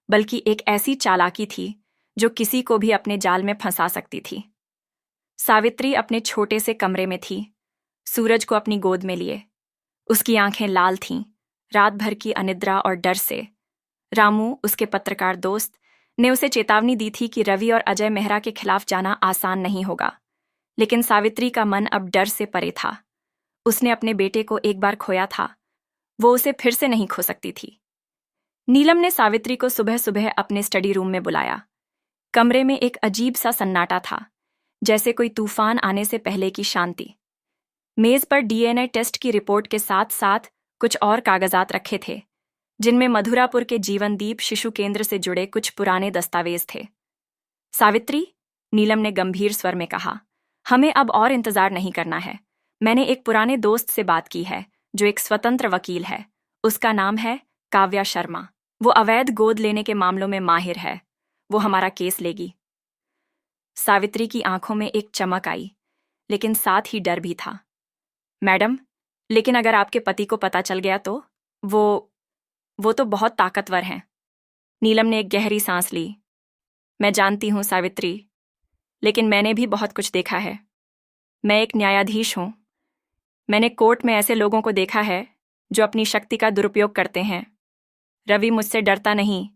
बल्कि एक ऐसी चालाकी थी जो किसी को भी अपने जाल में फंसा सकती थी। सावित्री अपने छोटे से कमरे में थी, सूरज को अपनी गोद में लिए। उसकी आंखें लाल थीं, रात भर की अनिद्रा और डर से। रामू, उसके पत्रकार दोस्त, ने उसे चेतावनी दी थी कि रवि और अजय मेहरा के खिलाफ जाना आसान नहीं होगा। लेकिन सावित्री का मन अब डर से परे था। उसने अपने बेटे को एक बार खोया था, वो उसे फिर से नहीं खो सकती थी। नीलम ने सावित्री को सुबह सुबह अपने स्टडी रूम में बुलाया। कमरे में एक अजीब सा सन्नाटा था, जैसे कोई तूफान आने से पहले की शांति। मेज पर डीएनए टेस्ट की रिपोर्ट के साथ साथ कुछ और कागजात रखे थे, जिनमें मधुरापुर के जीवनदीप शिशु केंद्र से जुड़े कुछ पुराने दस्तावेज थे। सावित्री, नीलम ने गंभीर स्वर में कहा, हमें अब और इंतजार नहीं करना है। मैंने एक पुराने दोस्त से बात की है जो एक स्वतंत्र वकील है। उसका नाम है काव्या शर्मा। वो अवैध गोद लेने के मामलों में माहिर है। वो हमारा केस लेगी। सावित्री की आंखों में एक चमक आई, लेकिन साथ ही डर भी था। मैडम, लेकिन अगर आपके पति को पता चल गया तो? वो तो बहुत ताकतवर हैं। नीलम ने एक गहरी सांस ली। मैं जानती हूं सावित्री, लेकिन मैंने भी बहुत कुछ देखा है। मैं एक न्यायाधीश हूं। मैंने कोर्ट में ऐसे लोगों को देखा है जो अपनी शक्ति का दुरुपयोग करते हैं। रवि मुझसे डरता नहीं,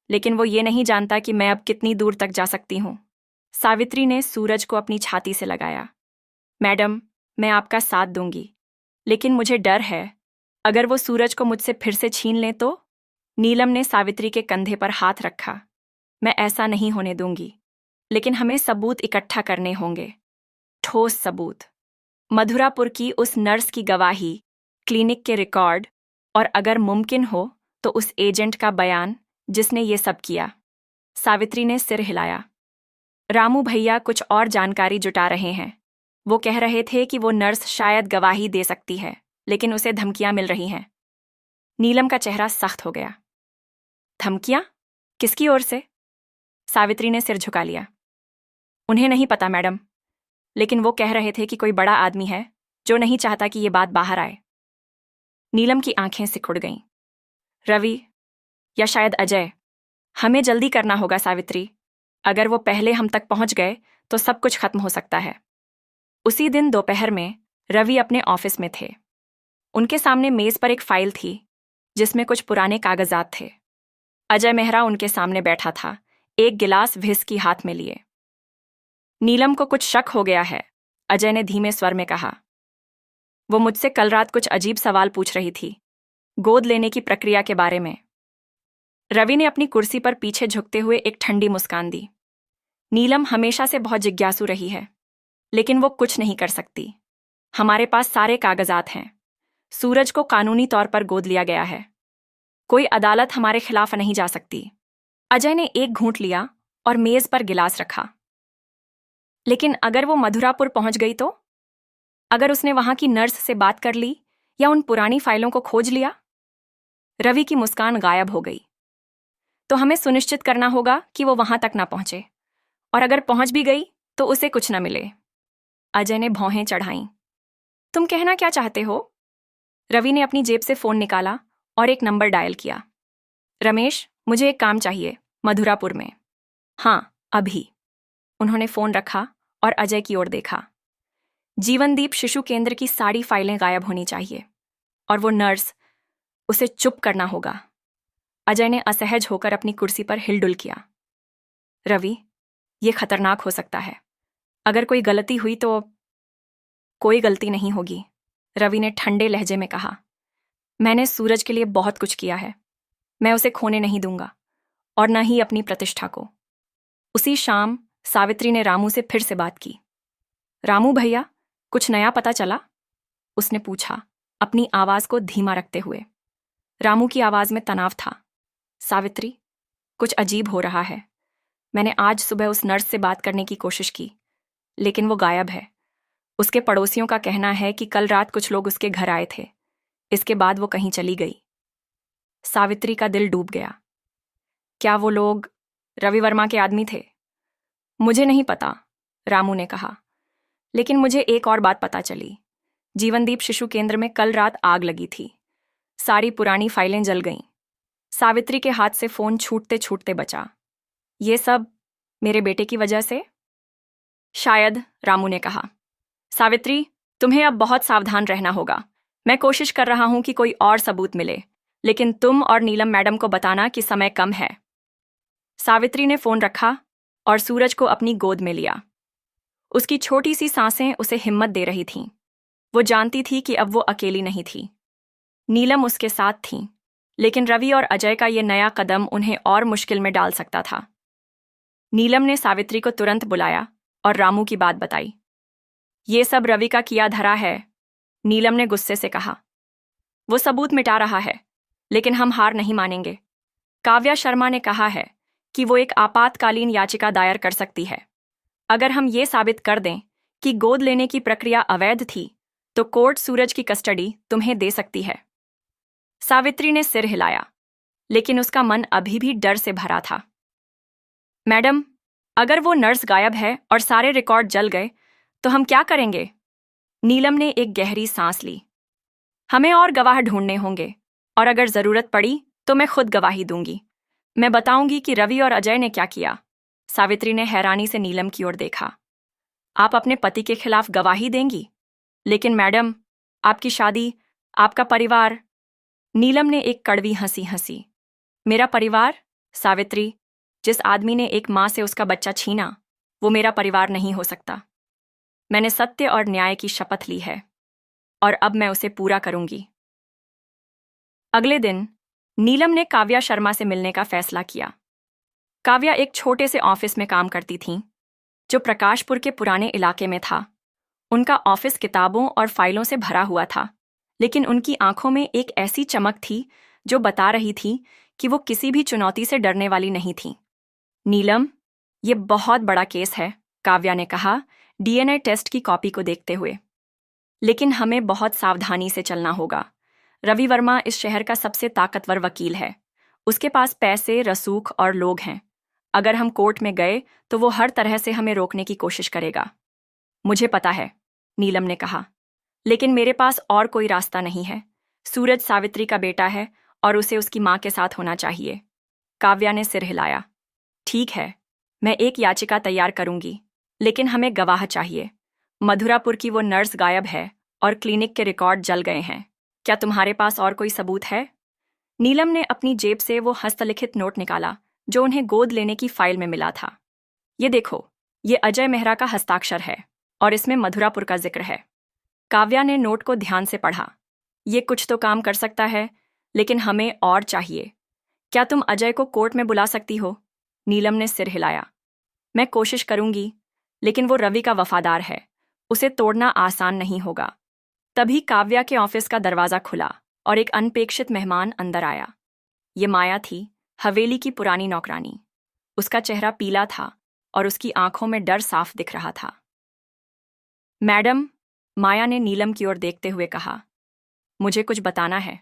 लेकिन वो ये नहीं जानता कि मैं अब कितनी दूर तक जा सकती हूं। सावित्री ने सूरज को अपनी छाती से लगाया। मैडम, मैं आपका साथ दूंगी, लेकिन मुझे डर है, अगर वो सूरज को मुझसे फिर से छीन लें तो? नीलम ने सावित्री के कंधे पर हाथ रखा। मैं ऐसा नहीं होने दूंगी, लेकिन हमें सबूत इकट्ठा करने होंगे, ठोस सबूत। मधुरापुर की उस नर्स की गवाही, क्लिनिक के रिकॉर्ड, और अगर मुमकिन हो तो उस एजेंट का बयान जिसने ये सब किया। सावित्री ने सिर हिलाया। रामू भैया कुछ और जानकारी जुटा रहे हैं। वो कह रहे थे कि वो नर्स शायद गवाही दे सकती है, लेकिन उसे धमकियां मिल रही हैं। नीलम का चेहरा सख्त हो गया। धमकियां? किसकी ओर से? सावित्री ने सिर झुका लिया। उन्हें नहीं पता मैडम, लेकिन वो कह रहे थे कि कोई बड़ा आदमी है जो नहीं चाहता कि ये बात बाहर आए। नीलम की आंखें सिकुड़ गईं। रवि, या शायद अजय। हमें जल्दी करना होगा सावित्री। अगर वो पहले हम तक पहुंच गए तो सब कुछ खत्म हो सकता है। उसी दिन दोपहर में रवि अपने ऑफिस में थे। उनके सामने मेज पर एक फाइल थी जिसमें कुछ पुराने कागजात थे। अजय मेहरा उनके सामने बैठा था, एक गिलास व्हिस्की हाथ में लिए। नीलम को कुछ शक हो गया है, अजय ने धीमे स्वर में कहा। वो मुझसे कल रात कुछ अजीब सवाल पूछ रही थी, गोद लेने की प्रक्रिया के बारे में। रवि ने अपनी कुर्सी पर पीछे झुकते हुए एक ठंडी मुस्कान दी। नीलम हमेशा से बहुत जिज्ञासु रही है, लेकिन वो कुछ नहीं कर सकती। हमारे पास सारे कागजात हैं। सूरज को कानूनी तौर पर गोद लिया गया है। कोई अदालत हमारे खिलाफ नहीं जा सकती। अजय ने एक घूंट लिया और मेज पर गिलास रखा। लेकिन अगर वो मधुरापुर पहुंच गई तो? अगर उसने वहां की नर्स से बात कर ली या उन पुरानी फाइलों को खोज लिया? रवि की मुस्कान गायब हो गई। तो हमें सुनिश्चित करना होगा कि वो वहां तक ना पहुंचे, और अगर पहुंच भी गई तो उसे कुछ न मिले। अजय ने भौहें चढ़ाईं। तुम कहना क्या चाहते हो? रवि ने अपनी जेब से फोन निकाला और एक नंबर डायल किया। रमेश, मुझे एक काम चाहिए, मधुरापुर में। हाँ, अभी। उन्होंने फोन रखा और अजय की ओर देखा। जीवनदीप शिशु केंद्र की सारी फाइलें गायब होनी चाहिए, और वो नर्स, उसे चुप करना होगा। अजय ने असहज होकर अपनी कुर्सी पर हिलडुल किया। रवि, ये खतरनाक हो सकता है। अगर कोई गलती हुई तो? कोई गलती नहीं होगी, रवि ने ठंडे लहजे में कहा। मैंने सूरज के लिए बहुत कुछ किया है। मैं उसे खोने नहीं दूंगा, और न ही अपनी प्रतिष्ठा को। उसी शाम सावित्री ने रामू से फिर से बात की। रामू भैया, कुछ नया पता चला? उसने पूछा, अपनी आवाज को धीमा रखते हुए। रामू की आवाज में तनाव था। सावित्री, कुछ अजीब हो रहा है। मैंने आज सुबह उस नर्स से बात करने की कोशिश की, लेकिन वो गायब है। उसके पड़ोसियों का कहना है कि कल रात कुछ लोग उसके घर आए थे। इसके बाद वो कहीं चली गई। सावित्री का दिल डूब गया। क्या वो लोग रवि वर्मा के आदमी थे? मुझे नहीं पता, रामू ने कहा। लेकिन मुझे एक और बात पता चली। जीवनदीप शिशु केंद्र में कल रात आग लगी थी। सारी पुरानी फाइलें जल गईं। सावित्री के हाथ से फोन छूटते छूटते बचा। ये सब मेरे बेटे की वजह से? शायद, रामू ने कहा। सावित्री, तुम्हें अब बहुत सावधान रहना होगा। मैं कोशिश कर रहा हूं कि कोई और सबूत मिले, लेकिन तुम और नीलम मैडम को बताना कि समय कम है। सावित्री ने फोन रखा और सूरज को अपनी गोद में लिया। उसकी छोटी सी सांसें उसे हिम्मत दे रही थीं। वो जानती थी कि अब वो अकेली नहीं थी। नीलम उसके साथ थी, लेकिन रवि और अजय का ये नया कदम उन्हें और मुश्किल में डाल सकता था। नीलम ने सावित्री को तुरंत बुलाया और रामू की बात बताई। ये सब रवि का किया धरा है, नीलम ने गुस्से से कहा। वो सबूत मिटा रहा है, लेकिन हम हार नहीं मानेंगे। काव्या शर्मा ने कहा है कि वो एक आपातकालीन याचिका दायर कर सकती है। अगर हम ये साबित कर दें कि गोद लेने की प्रक्रिया अवैध थी, तो कोर्ट सूरज की कस्टडी तुम्हें दे सकती है। सावित्री ने सिर हिलाया, लेकिन उसका मन अभी भी डर से भरा था। मैडम, अगर वो नर्स गायब है और सारे रिकॉर्ड जल गए, तो हम क्या करेंगे? नीलम ने एक गहरी सांस ली। हमें और गवाह ढूंढने होंगे, और अगर जरूरत पड़ी तो मैं खुद गवाही दूंगी। मैं बताऊंगी कि रवि और अजय ने क्या किया। सावित्री ने हैरानी से नीलम की ओर देखा। आप अपने पति के खिलाफ गवाही देंगी? लेकिन मैडम, आपकी शादी, आपका परिवार। नीलम ने एक कड़वी हंसी हंसी। मेरा परिवार? सावित्री, जिस आदमी ने एक मां से उसका बच्चा छीना, वो मेरा परिवार नहीं हो सकता। मैंने सत्य और न्याय की शपथ ली है, और अब मैं उसे पूरा करूंगी। अगले दिन नीलम ने काव्या शर्मा से मिलने का फैसला किया। काव्या एक छोटे से ऑफिस में काम करती थीं, जो प्रकाशपुर के पुराने इलाके में था। उनका ऑफिस किताबों और फाइलों से भरा हुआ था, लेकिन उनकी आंखों में एक ऐसी चमक थी जो बता रही थी कि वो किसी भी चुनौती से डरने वाली नहीं थी। नीलम, ये बहुत बड़ा केस है, काव्या ने कहा, डीएनए टेस्ट की कॉपी को देखते हुए। लेकिन हमें बहुत सावधानी से चलना होगा। रवि वर्मा इस शहर का सबसे ताकतवर वकील है। उसके पास पैसे, रसूख और लोग हैं। अगर हम कोर्ट में गए तो वो हर तरह से हमें रोकने की कोशिश करेगा। मुझे पता है, नीलम ने कहा, लेकिन मेरे पास और कोई रास्ता नहीं है। सूरज सावित्री का बेटा है और उसे उसकी मां के साथ होना चाहिए। काव्या ने सिर हिलाया। ठीक है, मैं एक याचिका तैयार करूंगी, लेकिन हमें गवाह चाहिए। मधुरापुर की वो नर्स गायब है और क्लिनिक के रिकॉर्ड जल गए हैं। क्या तुम्हारे पास और कोई सबूत है? नीलम ने अपनी जेब से वो हस्तलिखित नोट निकाला जो उन्हें गोद लेने की फाइल में मिला था। ये देखो, ये अजय मेहरा का हस्ताक्षर है और इसमें मधुरापुर का जिक्र है। काव्या ने नोट को ध्यान से पढ़ा। ये कुछ तो काम कर सकता है, लेकिन हमें और चाहिए। क्या तुम अजय को कोर्ट में बुला सकती हो? नीलम ने सिर हिलाया। मैं कोशिश करूंगी, लेकिन वो रवि का वफादार है, उसे तोड़ना आसान नहीं होगा। तभी काव्या के ऑफिस का दरवाजा खुला और एक अनपेक्षित मेहमान अंदर आया। ये माया थी, हवेली की पुरानी नौकरानी। उसका चेहरा पीला था और उसकी आंखों में डर साफ दिख रहा था। मैडम, माया ने नीलम की ओर देखते हुए कहा, मुझे कुछ बताना है,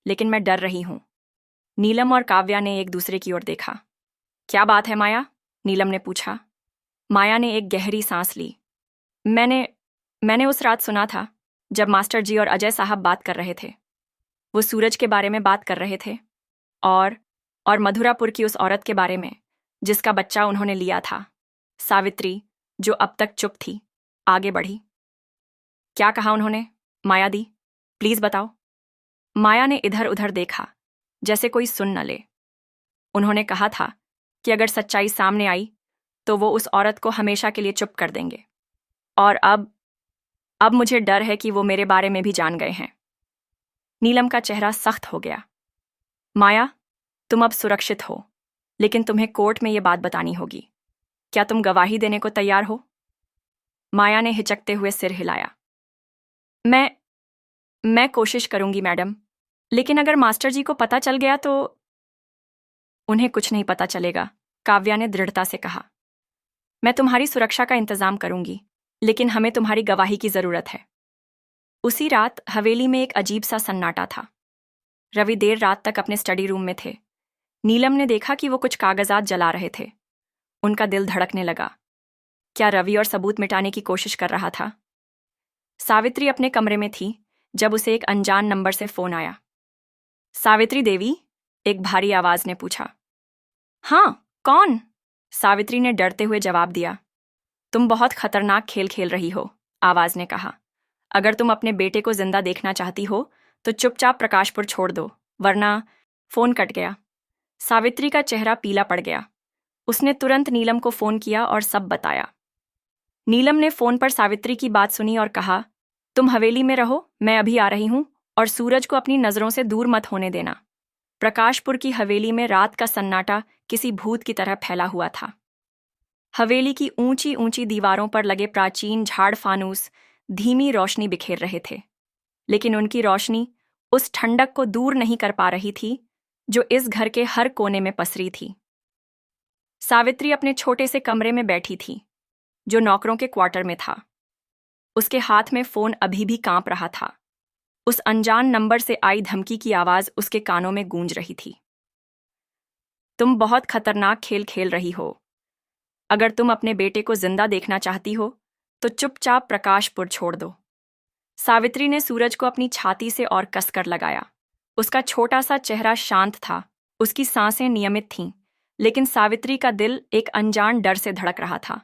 लेकिन मैं डर रही हूं। नीलम और काव्या ने एक दूसरे की ओर देखा। क्या बात है माया? नीलम ने पूछा। माया ने एक गहरी सांस ली। मैंने उस रात सुना था जब मास्टर जी और अजय साहब बात कर रहे थे। वो सूरज के बारे में बात कर रहे थे और मधुरापुर की उस औरत के बारे में जिसका बच्चा उन्होंने लिया था। सावित्री, जो अब तक चुप थी, आगे बढ़ी। क्या कहा उन्होंने? माया दी, प्लीज बताओ। माया ने इधर उधर देखा, जैसे कोई सुन न ले। उन्होंने कहा था कि अगर सच्चाई सामने आई तो वो उस औरत को हमेशा के लिए चुप कर देंगे। और अब मुझे डर है कि वो मेरे बारे में भी जान गए हैं। नीलम का चेहरा सख्त हो गया। माया, तुम अब सुरक्षित हो, लेकिन तुम्हें कोर्ट में ये बात बतानी होगी। क्या तुम गवाही देने को तैयार हो? माया ने हिचकते हुए सिर हिलाया। मैं कोशिश करूंगी मैडम, लेकिन अगर मास्टर जी को पता चल गया तो? उन्हें कुछ नहीं पता चलेगा, काव्या ने दृढ़ता से कहा। मैं तुम्हारी सुरक्षा का इंतजाम करूंगी, लेकिन हमें तुम्हारी गवाही की जरूरत है। उसी रात हवेली में एक अजीब सा सन्नाटा था। रवि देर रात तक अपने स्टडी रूम में थे। नीलम ने देखा कि वो कुछ कागजात जला रहे थे। उनका दिल धड़कने लगा। क्या रवि और सबूत मिटाने की कोशिश कर रहा था? सावित्री अपने कमरे में थी जब उसे एक अनजान नंबर से फोन आया। सावित्री देवी, एक भारी आवाज ने पूछा। हाँ, कौन? सावित्री ने डरते हुए जवाब दिया। तुम बहुत खतरनाक खेल खेल रही हो, आवाज ने कहा। अगर तुम अपने बेटे को जिंदा देखना चाहती हो तो चुपचाप प्रकाशपुर छोड़ दो, वरना। फोन कट गया। सावित्री का चेहरा पीला पड़ गया। उसने तुरंत नीलम को फोन किया और सब बताया। नीलम ने फोन पर सावित्री की बात सुनी और कहा, तुम हवेली में रहो, मैं अभी आ रही हूं, और सूरज को अपनी नजरों से दूर मत होने देना। प्रकाशपुर की हवेली में रात का सन्नाटा किसी भूत की तरह फैला हुआ था। हवेली की ऊंची ऊंची दीवारों पर लगे प्राचीन झाड़ फानूस धीमी रोशनी बिखेर रहे थे, लेकिन उनकी रोशनी उस ठंडक को दूर नहीं कर पा रही थी जो इस घर के हर कोने में पसरी थी। सावित्री अपने छोटे से कमरे में बैठी थी, जो नौकरों के क्वार्टर में था। उसके हाथ में फोन अभी भी कांप रहा था। उस अनजान नंबर से आई धमकी की आवाज उसके कानों में गूंज रही थी। तुम बहुत खतरनाक खेल खेल रही हो। अगर तुम अपने बेटे को जिंदा देखना चाहती हो तो चुपचाप प्रकाशपुर छोड़ दो। सावित्री ने सूरज को अपनी छाती से और कसकर लगाया। उसका छोटा सा चेहरा शांत था, उसकी सांसें नियमित थीं, लेकिन सावित्री का दिल एक अनजान डर से धड़क रहा था।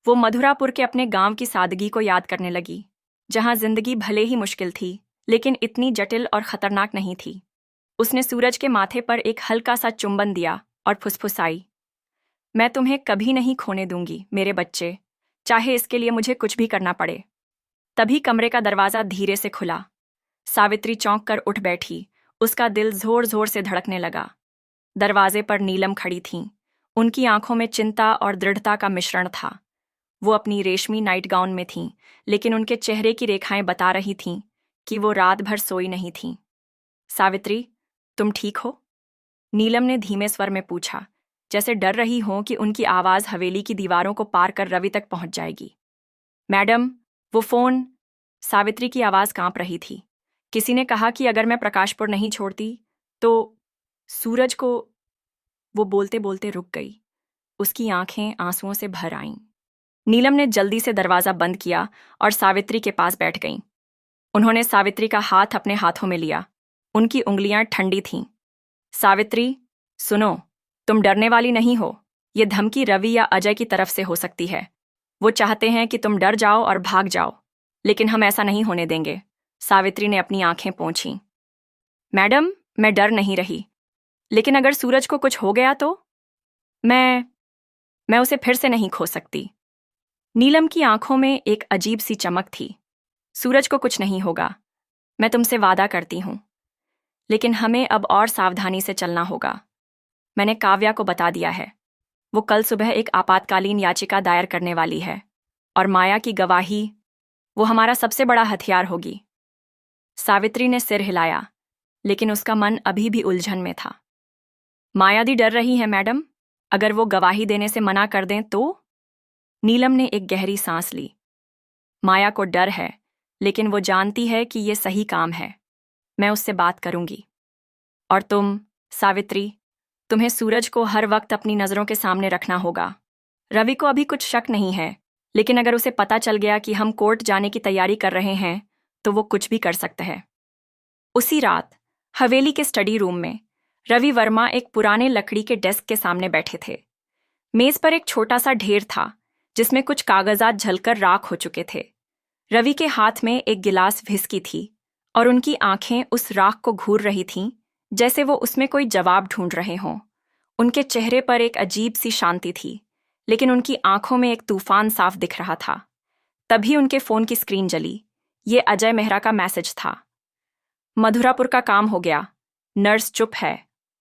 वो मधुरापुर के अपने गांव की सादगी को याद करने लगी, जहां जिंदगी भले ही मुश्किल थी, लेकिन इतनी जटिल और खतरनाक नहीं थी। उसने सूरज के माथे पर एक हल्का सा चुंबन दिया और फुसफुसाई, मैं तुम्हें कभी नहीं खोने दूंगी मेरे बच्चे, चाहे इसके लिए मुझे कुछ भी करना पड़े। तभी कमरे का दरवाजा धीरे से खुला। सावित्री चौंक कर उठ बैठी, उसका दिल जोर जोर से धड़कने लगा। दरवाजे पर नीलम खड़ी थीं। उनकी आंखों में चिंता और दृढ़ता का मिश्रण था। वो अपनी रेशमी नाइट गाउन में थीं, लेकिन उनके चेहरे की रेखाएं बता रही थीं कि वो रात भर सोई नहीं थीं। सावित्री, तुम ठीक हो? नीलम ने धीमे स्वर में पूछा, जैसे डर रही हो कि उनकी आवाज हवेली की दीवारों को पार कर रवि तक पहुंच जाएगी। मैडम, वो फोन। सावित्री की आवाज कांप रही थी। किसी ने कहा कि अगर मैं प्रकाशपुर नहीं छोड़ती तो सूरज को। वो बोलते बोलते रुक गई। उसकी आंखें आंसुओं से भर आईं। नीलम ने जल्दी से दरवाजा बंद किया और सावित्री के पास बैठ गईं। उन्होंने सावित्री का हाथ अपने हाथों में लिया। उनकी उंगलियां ठंडी थीं। सावित्री, सुनो, तुम डरने वाली नहीं हो। ये धमकी रवि या अजय की तरफ से हो सकती है। वो चाहते हैं कि तुम डर जाओ और भाग जाओ, लेकिन हम ऐसा नहीं होने देंगे। सावित्री ने अपनी आंखें पोंछीं। मैडम, मैं डर नहीं रही, लेकिन अगर सूरज को कुछ हो गया तो? मैं उसे फिर से नहीं खो सकती। नीलम की आंखों में एक अजीब सी चमक थी। सूरज को कुछ नहीं होगा, मैं तुमसे वादा करती हूं, लेकिन हमें अब और सावधानी से चलना होगा। मैंने काव्या को बता दिया है। वो कल सुबह एक आपातकालीन याचिका दायर करने वाली है और माया की गवाही वो हमारा सबसे बड़ा हथियार होगी। सावित्री ने सिर हिलाया, लेकिन उसका मन अभी भी उलझन में था। माया दी डर रही है मैडम, अगर वो गवाही देने से मना कर दें तो? नीलम ने एक गहरी सांस ली। माया को डर है, लेकिन वो जानती है कि ये सही काम है। मैं उससे बात करूंगी। और तुम, सावित्री, तुम्हें सूरज को हर वक्त अपनी नजरों के सामने रखना होगा। रवि को अभी कुछ शक नहीं है, लेकिन अगर उसे पता चल गया कि हम कोर्ट जाने की तैयारी कर रहे हैं तो वो कुछ भी कर सकता है। उसी रात हवेली के स्टडी रूम में रवि वर्मा एक पुराने लकड़ी के डेस्क के सामने बैठे थे। मेज पर एक छोटा सा ढेर था जिसमें कुछ कागजात झलकर राख हो चुके थे। रवि के हाथ में एक गिलास व्हिस्की थी और उनकी आंखें उस राख को घूर रही थीं, जैसे वो उसमें कोई जवाब ढूंढ रहे हों। उनके चेहरे पर एक अजीब सी शांति थी, लेकिन उनकी आंखों में एक तूफान साफ दिख रहा था। तभी उनके फोन की स्क्रीन जली। ये अजय मेहरा का मैसेज था। मधुरापुर का काम हो गया, नर्स चुप है,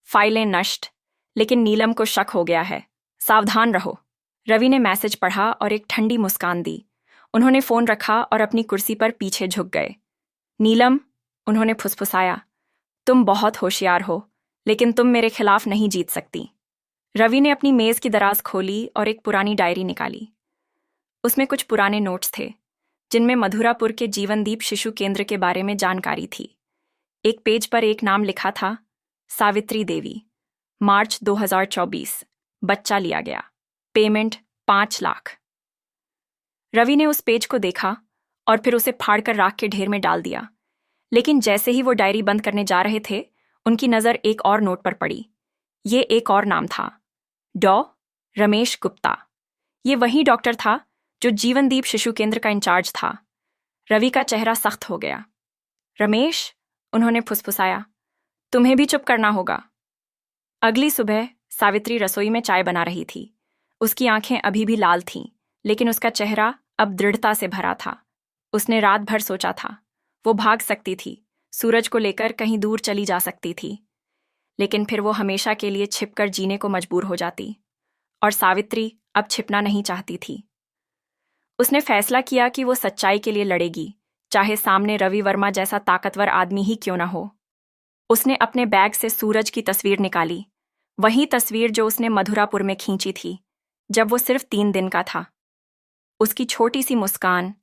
फाइलें नष्ट, लेकिन नीलम को शक हो गया है, सावधान रहो। रवि ने मैसेज पढ़ा और एक ठंडी मुस्कान दी। उन्होंने फोन रखा और अपनी कुर्सी पर पीछे झुक गए। नीलम, उन्होंने फुसफुसाया, तुम बहुत होशियार हो, लेकिन तुम मेरे खिलाफ नहीं जीत सकती। रवि ने अपनी मेज की दराज खोली और एक पुरानी डायरी निकाली। उसमें कुछ पुराने नोट्स थे, जिनमें मधुरापुर के जीवनदीप शिशु केंद्र के बारे में जानकारी थी। एक पेज पर एक नाम लिखा था, सावित्री देवी, मार्च 2024, बच्चा लिया गया, पेमेंट 5 लाख। रवि ने उस पेज को देखा और फिर उसे फाड़कर राख के ढेर में डाल दिया। लेकिन जैसे ही वो डायरी बंद करने जा रहे थे, उनकी नज़र एक और नोट पर पड़ी। ये एक और नाम था, डॉ. रमेश गुप्ता। ये वही डॉक्टर था जो जीवनदीप शिशु केंद्र का इंचार्ज था। रवि का चेहरा सख्त हो गया। रमेश, उन्होंने फुसफुसाया, तुम्हें भी चुप करना होगा। अगली सुबह सावित्री रसोई में चाय बना रही थी। उसकी आंखें अभी भी लाल थीं, लेकिन उसका चेहरा अब दृढ़ता से भरा था। उसने रात भर सोचा था, वो भाग सकती थी, सूरज को लेकर कहीं दूर चली जा सकती थी, लेकिन फिर वो हमेशा के लिए छिपकर जीने को मजबूर हो जाती। और सावित्री अब छिपना नहीं चाहती थी। उसने फैसला किया कि वो सच्चाई के लिए लड़ेगी, चाहे सामने रवि वर्मा जैसा ताकतवर आदमी ही क्यों न हो। उसने अपने बैग से सूरज की तस्वीर निकाली, वही तस्वीर जो उसने मधुरापुर में खींची थी, जब वो सिर्फ 3 दिन का था। उसकी छोटी सी मुस्कान,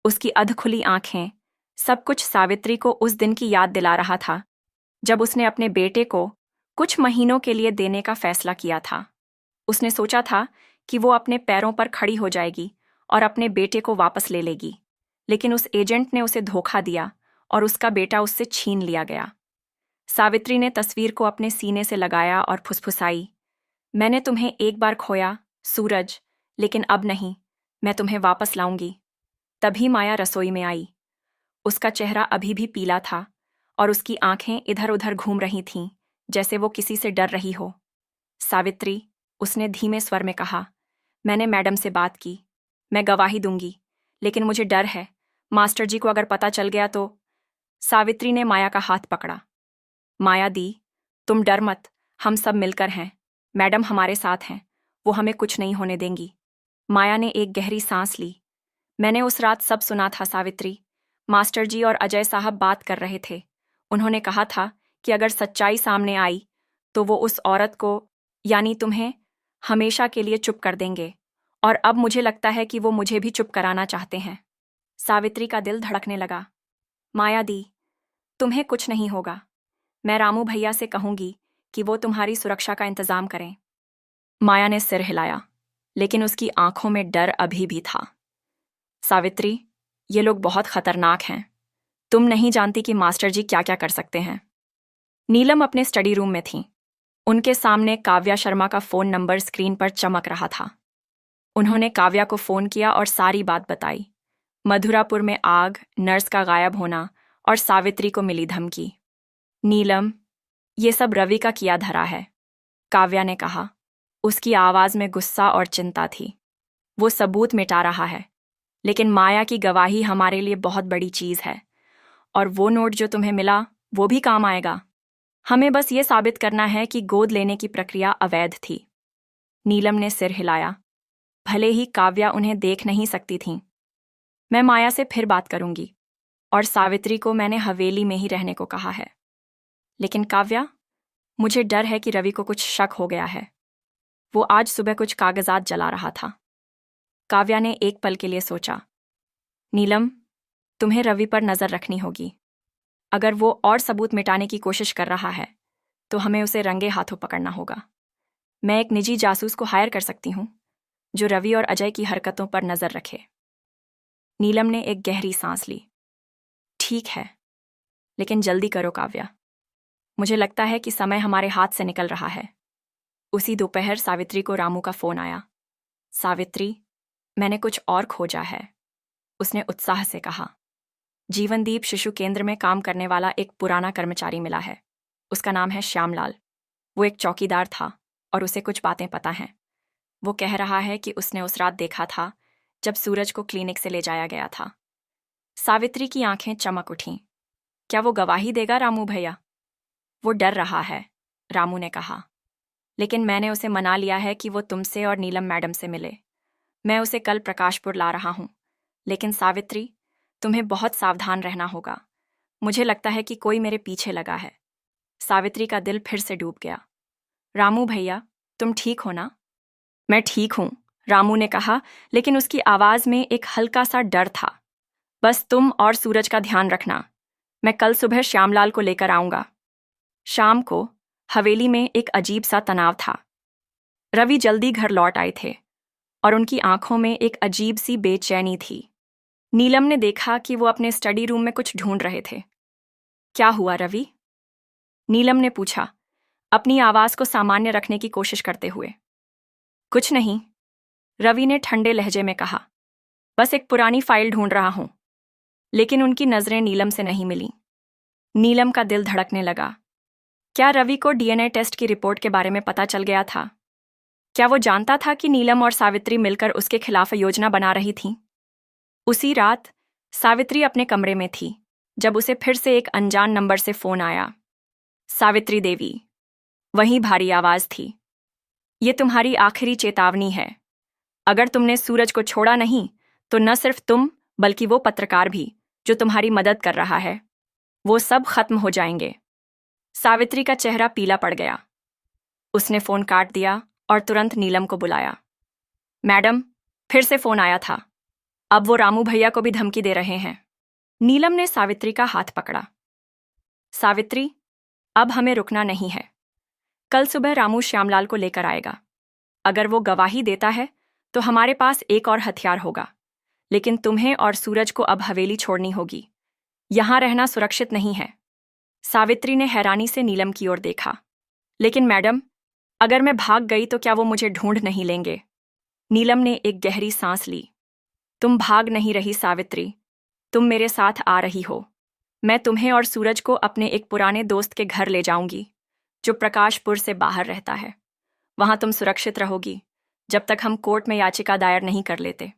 उसकी अधखुली आंखें, सब कुछ सावित्री को उस दिन की याद दिला रहा था, जब उसने अपने बेटे को कुछ महीनों के लिए देने का फैसला किया था। उसने सोचा था कि वो अपने पैरों पर खड़ी हो जाएगी और अपने बेटे को वापस ले लेगी, लेकिन उस एजेंट ने उसे धोखा दिया और उसका बेटा उससे छीन लिया गया। सावित्री ने तस्वीर को अपने सीने से लगाया और फुसफुसाई, मैंने तुम्हें एक बार खोया, सूरज, लेकिन अब नहीं, मैं तुम्हें वापस लाऊंगी। तभी माया रसोई में आई। उसका चेहरा अभी भी पीला था और उसकी आंखें इधर उधर घूम रही थीं, जैसे वो किसी से डर रही हो। सावित्री, उसने धीमे स्वर में कहा, मैंने मैडम से बात की, मैं गवाही दूंगी, लेकिन मुझे डर है, मास्टर जी को अगर पता चल गया तो। सावित्री ने माया का हाथ पकड़ा। माया दी, तुम डर मत, हम सब मिलकर हैं, मैडम हमारे साथ हैं, वो हमें कुछ नहीं होने देंगी। माया ने एक गहरी सांस ली। मैंने उस रात सब सुना था सावित्री। मास्टर जी और अजय साहब बात कर रहे थे। उन्होंने कहा था कि अगर सच्चाई सामने आई तो वो उस औरत को, यानी तुम्हें, हमेशा के लिए चुप कर देंगे। और अब मुझे लगता है कि वो मुझे भी चुप कराना चाहते हैं। सावित्री का दिल धड़कने लगा। माया दी, तुम्हें कुछ नहीं होगा, मैं रामू भैया से कहूंगी कि वो तुम्हारी सुरक्षा का इंतजाम करें। माया ने सिर हिलाया, लेकिन उसकी आंखों में डर अभी भी था। सावित्री, ये लोग बहुत खतरनाक हैं, तुम नहीं जानती कि मास्टर जी क्या क्या कर सकते हैं। नीलम अपने स्टडी रूम में थी। उनके सामने काव्या शर्मा का फोन नंबर स्क्रीन पर चमक रहा था। उन्होंने काव्या को फोन किया और सारी बात बताई, मधुरापुर में आग, नर्स का गायब होना और सावित्री को मिली धमकी। नीलम, ये सब रवि का किया धरा है, काव्या ने कहा। उसकी आवाज में गुस्सा और चिंता थी। वो सबूत मिटा रहा है, लेकिन माया की गवाही हमारे लिए बहुत बड़ी चीज है, और वो नोट जो तुम्हें मिला वो भी काम आएगा। हमें बस ये साबित करना है कि गोद लेने की प्रक्रिया अवैध थी। नीलम ने सिर हिलाया। भले ही काव्या उन्हें देख नहीं सकती थी। मैं माया से फिर बात करूंगी, और सावित्री को मैंने हवेली में ही रहने को कहा है। लेकिन काव्या, मुझे डर है कि रवि को कुछ शक हो गया है। वो आज सुबह कुछ कागजात जला रहा था। काव्या ने एक पल के लिए सोचा। नीलम, तुम्हें रवि पर नजर रखनी होगी। अगर वो और सबूत मिटाने की कोशिश कर रहा है तो हमें उसे रंगे हाथों पकड़ना होगा। मैं एक निजी जासूस को हायर कर सकती हूँ जो रवि और अजय की हरकतों पर नजर रखे। नीलम ने एक गहरी सांस ली। ठीक है, लेकिन जल्दी करो काव्या। मुझे लगता है कि समय हमारे हाथ से निकल रहा है। उसी दोपहर सावित्री को रामू का फोन आया। सावित्री, मैंने कुछ और खोजा है, उसने उत्साह से कहा। जीवनदीप शिशु केंद्र में काम करने वाला एक पुराना कर्मचारी मिला है। उसका नाम है श्यामलाल। वो एक चौकीदार था और उसे कुछ बातें पता हैं। वो कह रहा है कि उसने उस रात देखा था जब सूरज को क्लिनिक से ले जाया गया था। सावित्री की आंखें चमक उठीं। क्या वो गवाही देगा रामू भैया? वो डर रहा है, रामू ने कहा। लेकिन मैंने उसे मना लिया है कि वो तुमसे और नीलम मैडम से मिले। मैं उसे कल प्रकाशपुर ला रहा हूं। लेकिन सावित्री, तुम्हें बहुत सावधान रहना होगा। मुझे लगता है कि कोई मेरे पीछे लगा है। सावित्री का दिल फिर से डूब गया। रामू भैया, तुम ठीक हो ना? मैं ठीक हूं, रामू ने कहा, लेकिन उसकी आवाज में एक हल्का सा डर था। बस तुम और सूरज का ध्यान रखना। मैं कल सुबह श्यामलाल को लेकर आऊंगा। शाम को हवेली में एक अजीब सा तनाव था। रवि जल्दी घर लौट आए थे और उनकी आंखों में एक अजीब सी बेचैनी थी। नीलम ने देखा कि वो अपने स्टडी रूम में कुछ ढूंढ रहे थे। क्या हुआ रवि? नीलम ने पूछा, अपनी आवाज को सामान्य रखने की कोशिश करते हुए। कुछ नहीं, रवि ने ठंडे लहजे में कहा। बस एक पुरानी फाइल ढूंढ रहा हूं। लेकिन उनकी नजरें नीलम से नहीं मिली। नीलम का दिल धड़कने लगा। क्या रवि को डीएनए टेस्ट की रिपोर्ट के बारे में पता चल गया था? क्या वो जानता था कि नीलम और सावित्री मिलकर उसके खिलाफ योजना बना रही थीं? उसी रात सावित्री अपने कमरे में थी जब उसे फिर से एक अनजान नंबर से फोन आया। सावित्री देवी, वही भारी आवाज थी। ये तुम्हारी आखिरी चेतावनी है। अगर तुमने सूरज को छोड़ा नहीं तो न सिर्फ तुम बल्कि वो पत्रकार भी जो तुम्हारी मदद कर रहा है, वो सब खत्म हो जाएंगे। सावित्री का चेहरा पीला पड़ गया। उसने फोन काट दिया और तुरंत नीलम को बुलाया। मैडम, फिर से फोन आया था। अब वो रामू भैया को भी धमकी दे रहे हैं। नीलम ने सावित्री का हाथ पकड़ा। सावित्री, अब हमें रुकना नहीं है। कल सुबह रामू श्यामलाल को लेकर आएगा। अगर वो गवाही देता है तो हमारे पास एक और हथियार होगा। लेकिन तुम्हें और सूरज को अब हवेली छोड़नी होगी। यहां रहना सुरक्षित नहीं है। सावित्री ने हैरानी से नीलम की ओर देखा। लेकिन मैडम, अगर मैं भाग गई तो क्या वो मुझे ढूंढ नहीं लेंगे? नीलम ने एक गहरी सांस ली। तुम भाग नहीं रही सावित्री, तुम मेरे साथ आ रही हो। मैं तुम्हें और सूरज को अपने एक पुराने दोस्त के घर ले जाऊंगी जो प्रकाशपुर से बाहर रहता है। वहां तुम सुरक्षित रहोगी जब तक हम कोर्ट में याचिका दायर नहीं कर लेते।